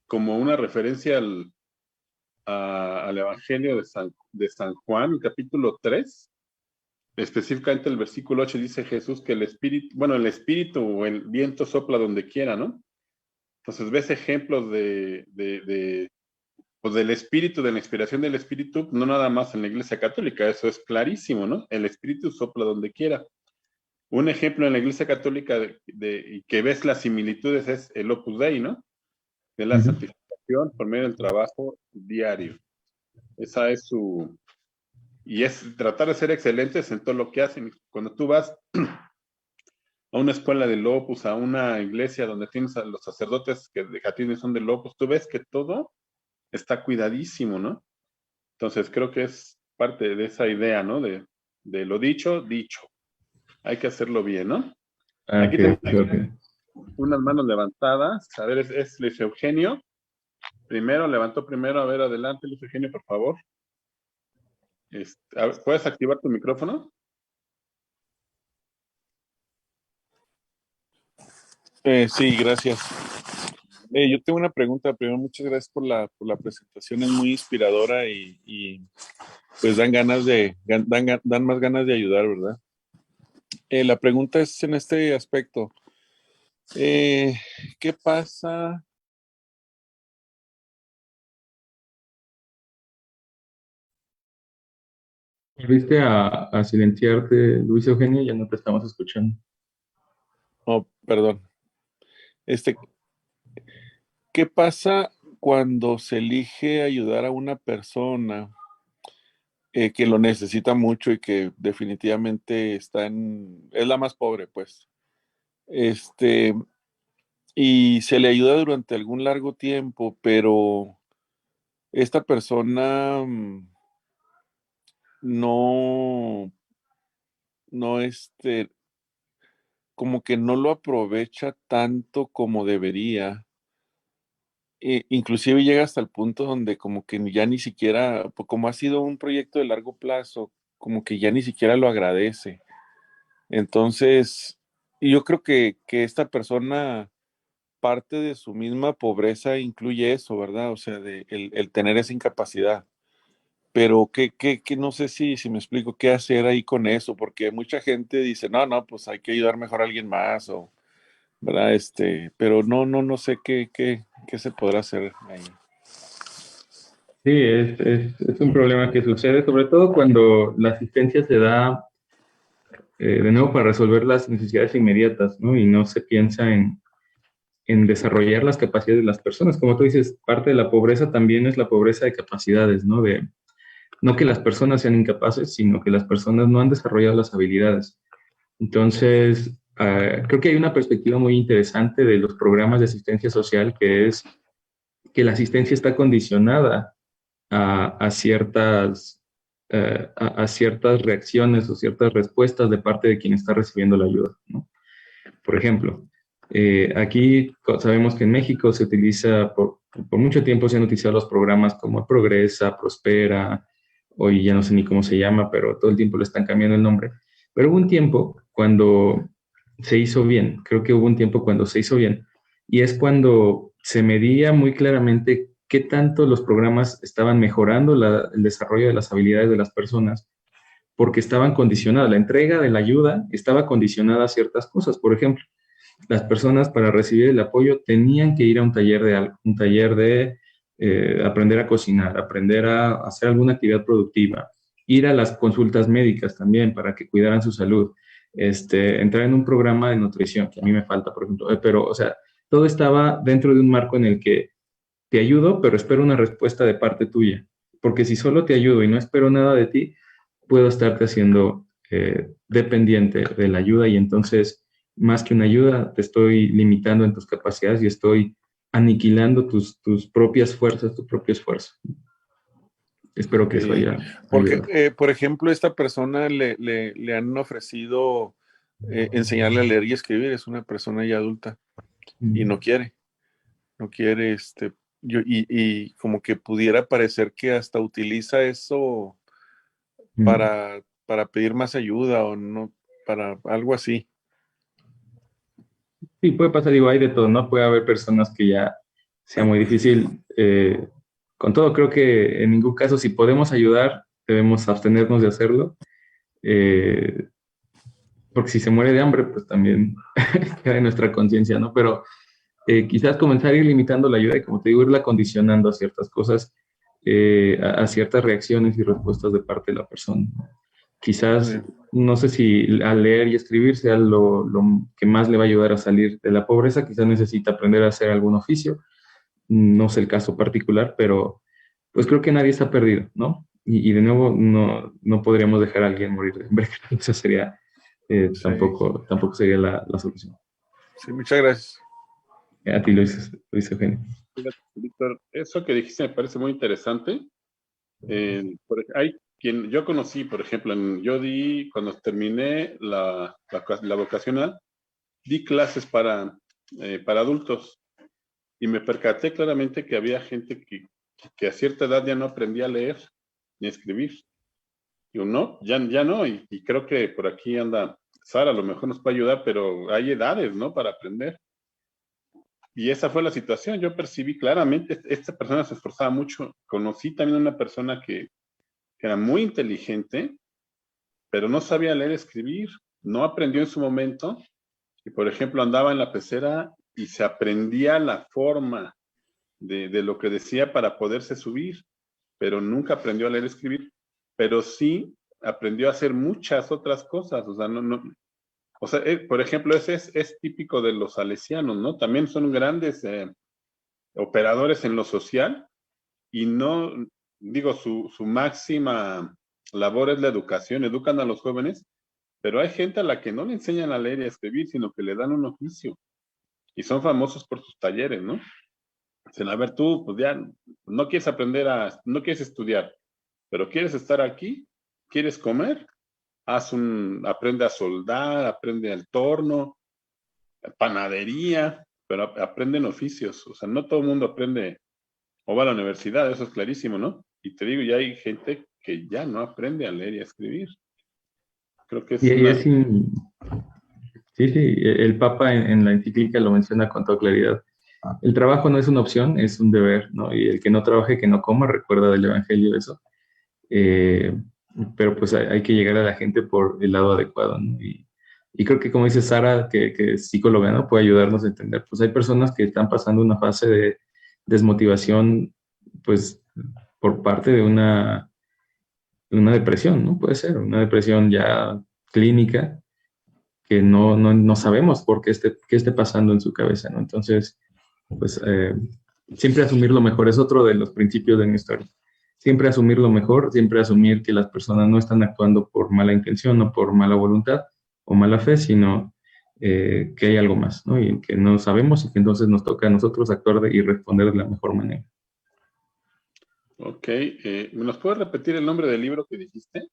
como una referencia al Evangelio de San Juan, el capítulo 3. Específicamente el versículo 8 dice Jesús que el espíritu o el viento sopla donde quiera, ¿no? Entonces ves ejemplos pues del espíritu, de la inspiración del espíritu, no nada más en la iglesia católica, eso es clarísimo, ¿no? El espíritu sopla donde quiera. Un ejemplo en la iglesia católica y que ves las similitudes es el Opus Dei, ¿no? De la Ujú. santificación por medio del trabajo diario. Esa es y es tratar de ser excelentes en todo lo que hacen. Cuando tú vas a una escuela del Opus, a una iglesia donde tienes a los sacerdotes que de son del Opus, tú ves que todo está cuidadísimo, ¿no? Entonces creo que es parte de esa idea, ¿no? De lo dicho, dicho. Hay que hacerlo bien, ¿no? Ah, Aquí ok, tenemos ok. unas manos levantadas. A ver, es Luis Eugenio. Levantó primero. A ver, adelante, Luis Eugenio, por favor. A ver, ¿puedes activar tu micrófono? Sí, gracias. Yo tengo una pregunta. Primero, muchas gracias por la presentación. Es muy inspiradora pues dan más ganas de ayudar, ¿verdad? La pregunta es en este aspecto. Eh, ¿Qué pasa? Volviste a silenciarte, Luis Eugenio, ya no te estamos escuchando. Oh, perdón. Este, ¿Qué pasa cuando se elige ayudar a una persona que lo necesita mucho y que definitivamente es la más pobre, pues? Este, y se le ayuda durante algún largo tiempo, pero esta persona no, no, como que no lo aprovecha tanto como debería. Inclusive llega hasta el punto donde como que ya ni siquiera, como ha sido un proyecto de largo plazo, como que ya ni siquiera lo agradece. Entonces, y yo creo que esta persona parte de su misma pobreza incluye eso, ¿verdad? O sea, el tener esa incapacidad. Pero que no sé si me explico qué hacer ahí con eso, porque mucha gente dice, no, pues hay que ayudar mejor a alguien más, o, ¿verdad? Pero no sé qué se podrá hacer ahí. Sí, es un problema que sucede, sobre todo cuando la asistencia se da, de nuevo, para resolver las necesidades inmediatas, ¿no? Y no se piensa en desarrollar las capacidades de las personas. Como tú dices, parte de la pobreza también es la pobreza de capacidades, ¿no? No que las personas sean incapaces, sino que las personas no han desarrollado las habilidades. Entonces, creo que hay una perspectiva muy interesante de los programas de asistencia social, que es que la asistencia está condicionada a ciertas, a ciertas reacciones o ciertas respuestas de parte de quien está recibiendo la ayuda, ¿no? Por ejemplo, aquí sabemos que en México se utiliza, por mucho tiempo se han utilizado los programas como Progresa, Prospera, hoy ya no sé ni cómo se llama, pero todo el tiempo le están cambiando el nombre. Pero hubo un tiempo cuando se hizo bien, creo que hubo un tiempo cuando se hizo bien, y es cuando se medía muy claramente qué tanto los programas estaban mejorando el desarrollo de las habilidades de las personas, porque estaban condicionadas. La entrega de la ayuda estaba condicionada a ciertas cosas. Por ejemplo, las personas para recibir el apoyo tenían que ir a un taller de algo, un taller de aprender a cocinar, aprender a hacer alguna actividad productiva, ir a las consultas médicas también para que cuidaran su salud, entrar en un programa de nutrición, que a mí me falta, por ejemplo, pero, o sea, todo estaba dentro de un marco en el que te ayudo, pero espero una respuesta de parte tuya, porque si solo te ayudo y no espero nada de ti, puedo estarte haciendo dependiente de la ayuda y entonces, más que una ayuda, te estoy limitando en tus capacidades y estoy aniquilando tus propias fuerzas, tu propio esfuerzo. Espero que eso Sí, haya porque, ayudado. por ejemplo, esta persona le han ofrecido enseñarle a leer y escribir, es una persona ya adulta y no quiere, y como que pudiera parecer que hasta utiliza eso Mm. para pedir más ayuda o no, para algo así. Sí, puede pasar, digo, hay de todo, ¿no? Puede haber personas que ya sea muy difícil. Con todo, creo que en ningún caso, si podemos ayudar, debemos abstenernos de hacerlo. Eh, Porque si se muere de hambre, pues también queda en nuestra conciencia, ¿no? Pero quizás comenzar a ir limitando la ayuda y, como te digo, irla condicionando a ciertas cosas, a ciertas reacciones y respuestas de parte de la persona. Muy Quizás, bien. no sé si al leer y escribir sea lo que más le va a ayudar a salir de la pobreza, quizás necesita aprender a hacer algún oficio, no sé el caso particular, pero pues creo que nadie está perdido, ¿no? Y de nuevo, no podríamos dejar a alguien morir de hambre, eso sería, Sí, tampoco sería la solución. sí, muchas gracias. A ti, Luis Eugenio. Fíjate, Víctor, eso que dijiste me parece muy interesante. Hay quien yo conocí, por ejemplo, yo di, cuando terminé la vocacional, di clases para adultos y me percaté claramente que había gente que a cierta edad ya no aprendía a leer ni a escribir. Digo, no, ya no, y creo que por aquí anda Sara, a lo mejor nos puede ayudar, pero hay edades, ¿no? Para aprender. Y esa fue la situación. Yo percibí claramente, esta persona se esforzaba mucho. Conocí también a una persona que era muy inteligente, pero no sabía leer y escribir, no aprendió en su momento, y por ejemplo andaba en la pecera y se aprendía la forma de lo que decía para poderse subir, pero nunca aprendió a leer y escribir, pero sí aprendió a hacer muchas otras cosas, o sea, o sea, por ejemplo, ese es típico de los salesianos, ¿no? También son grandes operadores en lo social y no, digo, su máxima labor es la educación, educan a los jóvenes, pero hay gente a la que no le enseñan a leer y a escribir, sino que le dan un oficio y son famosos por sus talleres, ¿no? Dicen, a ver, tú, pues ya no quieres no quieres estudiar, pero quieres estar aquí, quieres comer, aprende a soldar, aprende al torno, panadería, pero aprenden oficios, o sea, no todo el mundo aprende o va a la universidad, eso es clarísimo, ¿no? Y te digo, ya hay gente que ya no aprende a leer y a escribir. Creo que Y, es y una... sí, sí, el Papa en la encíclica lo menciona con toda claridad. el trabajo no es una opción, es un deber, ¿no? Y el que no trabaje, que no coma, recuerda del Evangelio eso. Eh, pero pues hay que llegar a la gente por el lado adecuado, ¿no? Y creo que como dice Sara, que es psicóloga, ¿no? Puede ayudarnos a entender. Pues hay personas que están pasando una fase de desmotivación, pues por parte de una depresión, ¿no? Puede ser, una depresión ya clínica que no sabemos por qué esté pasando en su cabeza, ¿no? Entonces, pues siempre asumir lo mejor es otro de los principios de mi historia. Siempre asumir lo mejor, siempre asumir que las personas no están actuando por mala intención o por mala voluntad o mala fe, sino que hay algo más, ¿no? Y que no sabemos y que entonces nos toca a nosotros actuar y responder de la mejor manera. Ok, ¿me nos puedes repetir el nombre del libro que dijiste?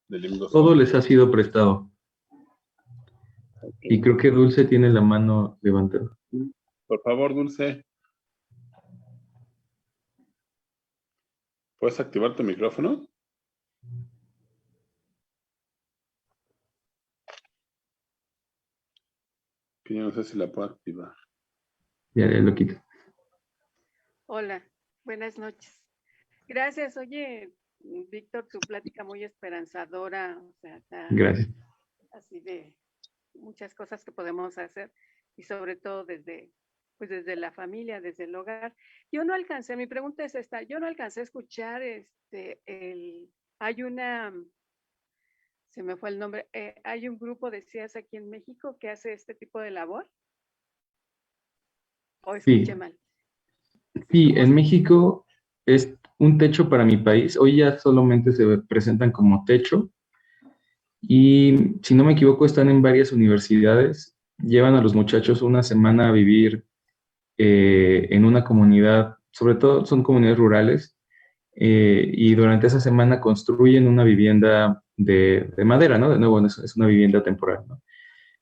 Del libro. Todo les ha sido prestado. Okay. Y creo que Dulce tiene la mano levantada. Por favor, Dulce. ¿Puedes activar tu micrófono? Que yo no sé si la puedo activar. Ya lo quito. Hola, buenas noches. Gracias. Oye, Víctor, tu plática muy esperanzadora, o sea, Gracias. así de muchas cosas que podemos hacer y sobre todo desde la familia, desde el hogar. Yo no alcancé, mi pregunta es esta, yo no alcancé a escuchar hay una, se me fue el nombre, hay un grupo, decías, aquí en México que hace este tipo de labor. ¿O escuché mal? Sí, en México es un techo para mi país. Hoy ya solamente se presentan como techo. Y si no me equivoco, están en varias universidades. Llevan a los muchachos una semana a vivir en una comunidad, sobre todo son comunidades rurales, y durante esa semana construyen una vivienda de madera, ¿no? De nuevo, es una vivienda temporal, ¿no?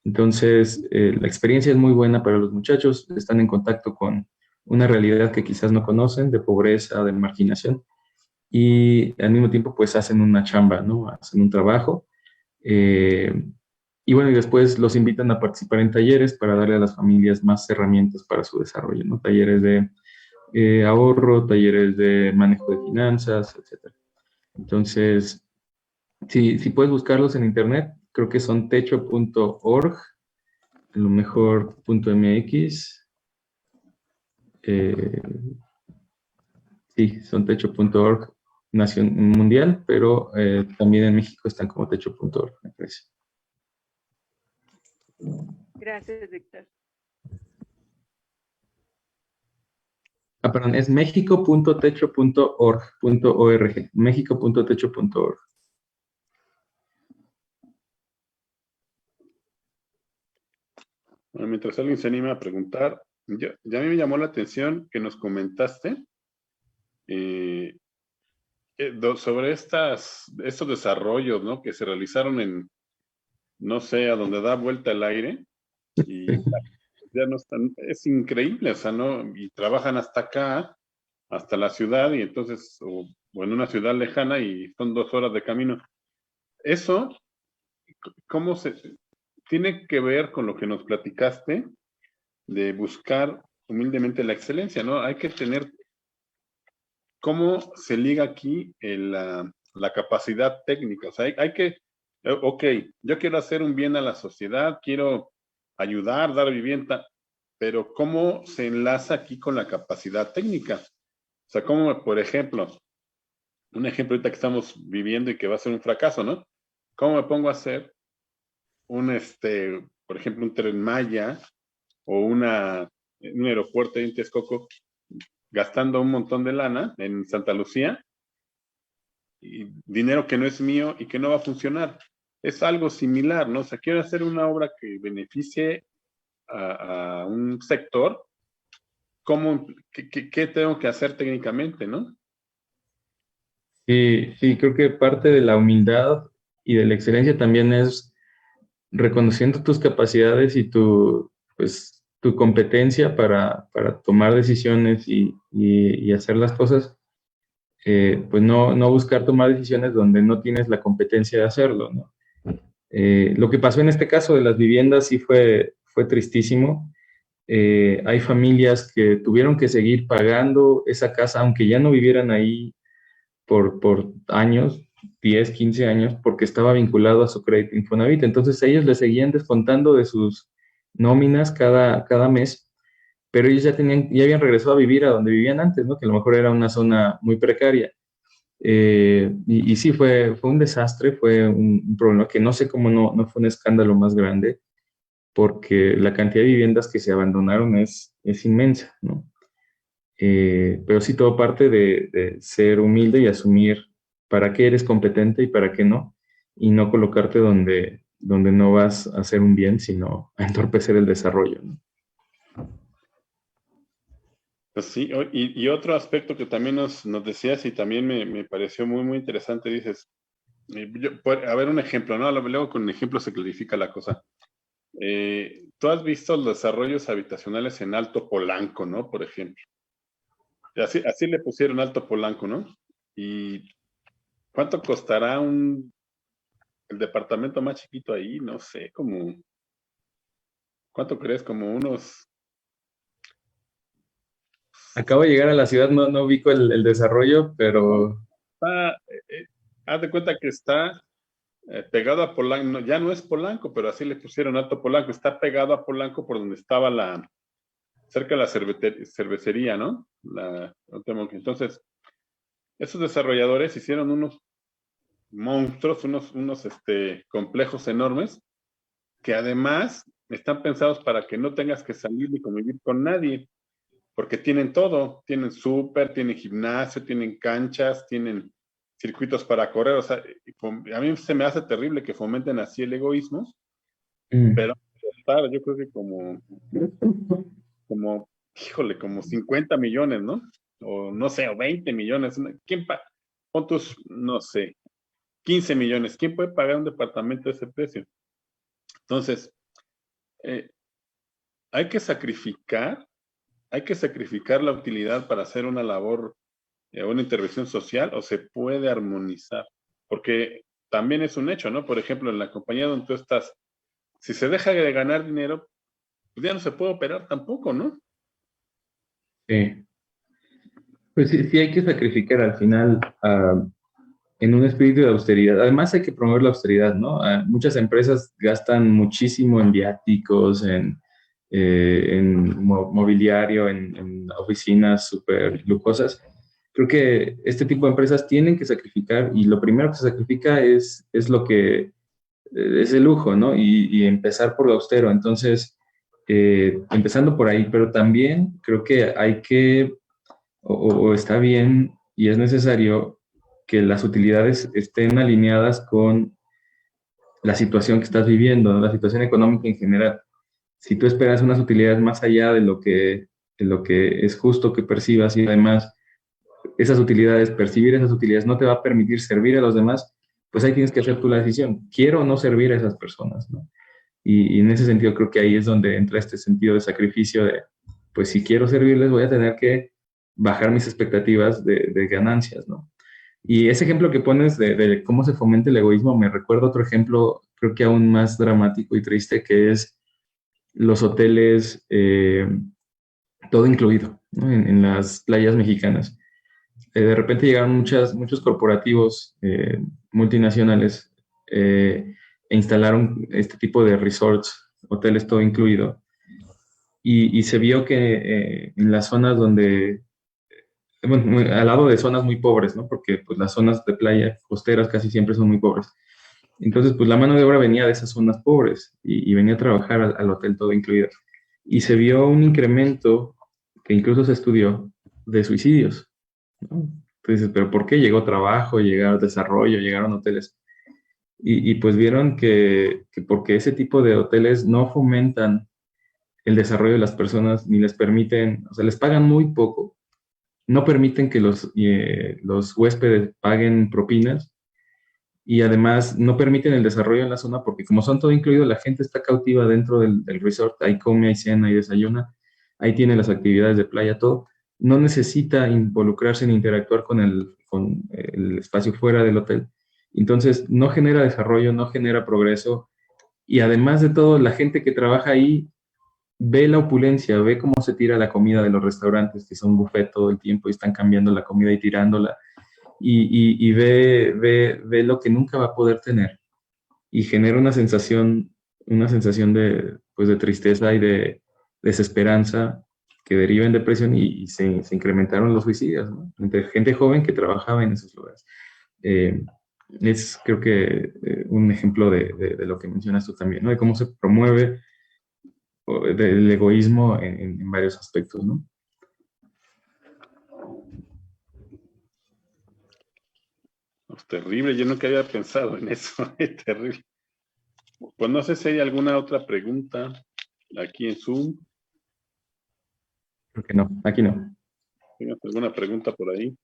Entonces, la experiencia es muy buena para los muchachos, están en contacto con una realidad que quizás no conocen, de pobreza, de marginación, y al mismo tiempo, pues hacen una chamba, ¿no? Hacen un trabajo. Y bueno, y después los invitan a participar en talleres para darle a las familias más herramientas para su desarrollo, ¿no? Talleres de ahorro, talleres de manejo de finanzas, etc. Entonces, si puedes buscarlos en internet, creo que son techo.org, a lo mejor .mx. Sí, son techo.org mundial, pero también en México están como techo.org, me parece. Gracias, Víctor. Perdón, es mexico.techo.org, mexico.techo.org. Bueno, mientras alguien se anima a preguntar, ya a mí me llamó la atención que nos comentaste sobre estos desarrollos, ¿no? Que se realizaron en, no sé, a donde da vuelta el aire, y ya no están, es increíble, o sea, ¿no? Y trabajan hasta acá, hasta la ciudad, y entonces, o en una ciudad lejana, y son 2 horas de camino. Eso, ¿cómo tiene que ver con lo que nos platicaste de buscar humildemente la excelencia, ¿no? Hay que tener, ¿cómo se liga aquí la capacidad técnica? O sea, hay que, ok, yo quiero hacer un bien a la sociedad, quiero ayudar, dar vivienda, pero ¿cómo se enlaza aquí con la capacidad técnica? O sea, ¿cómo, por ejemplo, un ejemplo ahorita que estamos viviendo y que va a ser un fracaso, ¿no? ¿Cómo me pongo a hacer por ejemplo, un Tren Maya o un aeropuerto en Texcoco gastando un montón de lana en Santa Lucía y dinero que no es mío y que no va a funcionar? Es algo similar, ¿no? O sea, quiero hacer una obra que beneficie a un sector. ¿Qué tengo que hacer técnicamente, no? Sí, creo que parte de la humildad y de la excelencia también es reconociendo tus capacidades y tu competencia para tomar decisiones y hacer las cosas, pues no buscar tomar decisiones donde no tienes la competencia de hacerlo, ¿no? Lo que pasó en este caso de las viviendas sí fue tristísimo. Hay familias que tuvieron que seguir pagando esa casa, aunque ya no vivieran ahí por años, 10, 15 años, porque estaba vinculado a su crédito Infonavit. Entonces ellos le seguían descontando de sus nóminas cada mes, pero ellos ya habían regresado a vivir a donde vivían antes, ¿no? Que a lo mejor era una zona muy precaria. Y sí, fue un desastre, fue un problema que no sé cómo no fue un escándalo más grande, porque la cantidad de viviendas que se abandonaron es inmensa, ¿no? Pero sí, todo parte de ser humilde y asumir para qué eres competente y para qué no, y no colocarte donde no vas a hacer un bien, sino a entorpecer el desarrollo, ¿no? Pues sí, y otro aspecto que también nos decías y también me pareció muy, muy interesante, dices, a ver un ejemplo, ¿no? Luego con un ejemplo se clarifica la cosa. Tú has visto los desarrollos habitacionales en Alto Polanco, ¿no? Por ejemplo. Así le pusieron Alto Polanco, ¿no? ¿Y cuánto costará el departamento más chiquito ahí? No sé, ¿cuánto crees? Como unos... Acabo de llegar a la ciudad, no ubico el desarrollo, pero Haz de cuenta que está pegado a Polanco, ya no es Polanco, pero así le pusieron Alto Polanco, está pegado a Polanco por donde estaba cerca de la cervecería, ¿no? Entonces, esos desarrolladores hicieron unos monstruos, unos complejos enormes, que además están pensados para que no tengas que salir ni convivir con nadie, porque tienen todo, tienen súper, tienen gimnasio, tienen canchas, tienen circuitos para correr, o sea, a mí se me hace terrible que fomenten así el egoísmo, pero yo creo que híjole, como 50 millones, ¿no? O no sé, o 20 millones. Pon tus, no sé, 15 millones. ¿Quién puede pagar un departamento de ese precio? Entonces, hay que sacrificar la utilidad para hacer una labor, una intervención social, o se puede armonizar, porque también es un hecho, ¿no? Por ejemplo, en la compañía donde tú estás, si se deja de ganar dinero, pues ya no se puede operar tampoco, ¿no? sí. Pues sí hay que sacrificar al final en un espíritu de austeridad. Además hay que promover la austeridad, ¿no? Muchas empresas gastan muchísimo en viáticos, en mobiliario, en oficinas súper lujosas. Creo que este tipo de empresas tienen que sacrificar, y lo primero que se sacrifica es lo que es el lujo, ¿no? Y empezar por lo austero. Entonces, empezando por ahí, pero también creo que hay que, o está bien y es necesario que las utilidades estén alineadas con la situación que estás viviendo, ¿no? La situación económica en general. Si tú esperas unas utilidades más allá de lo que es justo que percibas, y además percibir esas utilidades no te va a permitir servir a los demás, pues ahí tienes que hacer tú la decisión. ¿Quiero o no servir a esas personas, ¿no? Y en ese sentido creo que ahí es donde entra este sentido de sacrificio de, pues si quiero servirles voy a tener que bajar mis expectativas de ganancias, ¿no? Y ese ejemplo que pones de cómo se fomenta el egoísmo me recuerda otro ejemplo, creo que aún más dramático y triste, que es los hoteles todo incluido, ¿no? En las playas mexicanas. De repente llegaron muchos corporativos multinacionales e instalaron este tipo de resorts, hoteles todo incluido. Y se vio que en las zonas donde, bueno, al lado de zonas muy pobres, ¿no? Porque pues las zonas de playa costeras casi siempre son muy pobres. Entonces, pues la mano de obra venía de esas zonas pobres y venía a trabajar al hotel todo incluido. Y se vio un incremento que incluso se estudió de suicidios, ¿no? Entonces, ¿pero por qué? Llegó trabajo, llegaron desarrollo, llegaron hoteles. Y pues vieron que porque ese tipo de hoteles no fomentan el desarrollo de las personas ni les permiten, o sea, les pagan muy poco, no permiten que los huéspedes paguen propinas, y además no permiten el desarrollo en la zona porque como son todo incluido, la gente está cautiva dentro del resort, ahí come, ahí cena, ahí desayuna, ahí tiene las actividades de playa, todo. No necesita involucrarse ni interactuar con el espacio fuera del hotel. Entonces, no genera desarrollo, no genera progreso, y además de todo, la gente que trabaja ahí ve la opulencia, ve cómo se tira la comida de los restaurantes, que son buffet todo el tiempo y están cambiando la comida y tirándola, y ve lo que nunca va a poder tener, y genera una sensación de, pues, de tristeza y de desesperanza que deriva en depresión, y se incrementaron los suicidios, ¿no? Entre gente joven que trabajaba en esos lugares. Eh, es, creo que, un ejemplo de lo que mencionas tú también, ¿no? De cómo se promueve del egoísmo en varios aspectos, ¿no? Pues terrible, yo nunca había pensado en eso, es terrible. Pues no sé si hay alguna otra pregunta aquí en Zoom. Creo que no, aquí no. ¿Tienes alguna pregunta por ahí?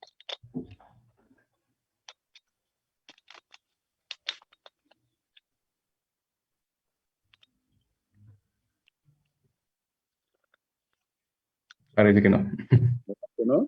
Parece que no. ¿No?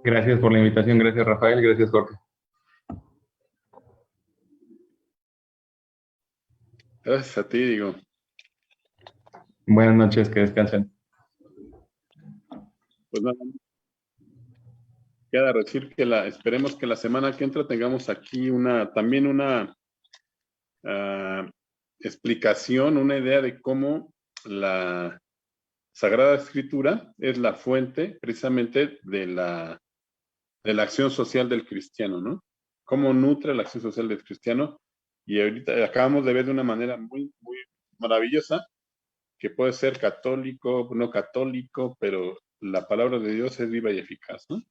Gracias por la invitación, gracias Rafael, gracias Jorge. Gracias a ti, digo. Buenas noches, que descansen. Pues nada, queda decir que esperemos que la semana que entra tengamos aquí también una explicación, una idea de cómo la Sagrada Escritura es la fuente precisamente de la acción social del cristiano, ¿no? Cómo nutre la acción social del cristiano. Y ahorita acabamos de ver de una manera muy, muy maravillosa que puede ser católico, no católico, pero la palabra de Dios es viva y eficaz, ¿no?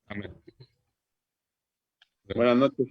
Amén. Buenas noches.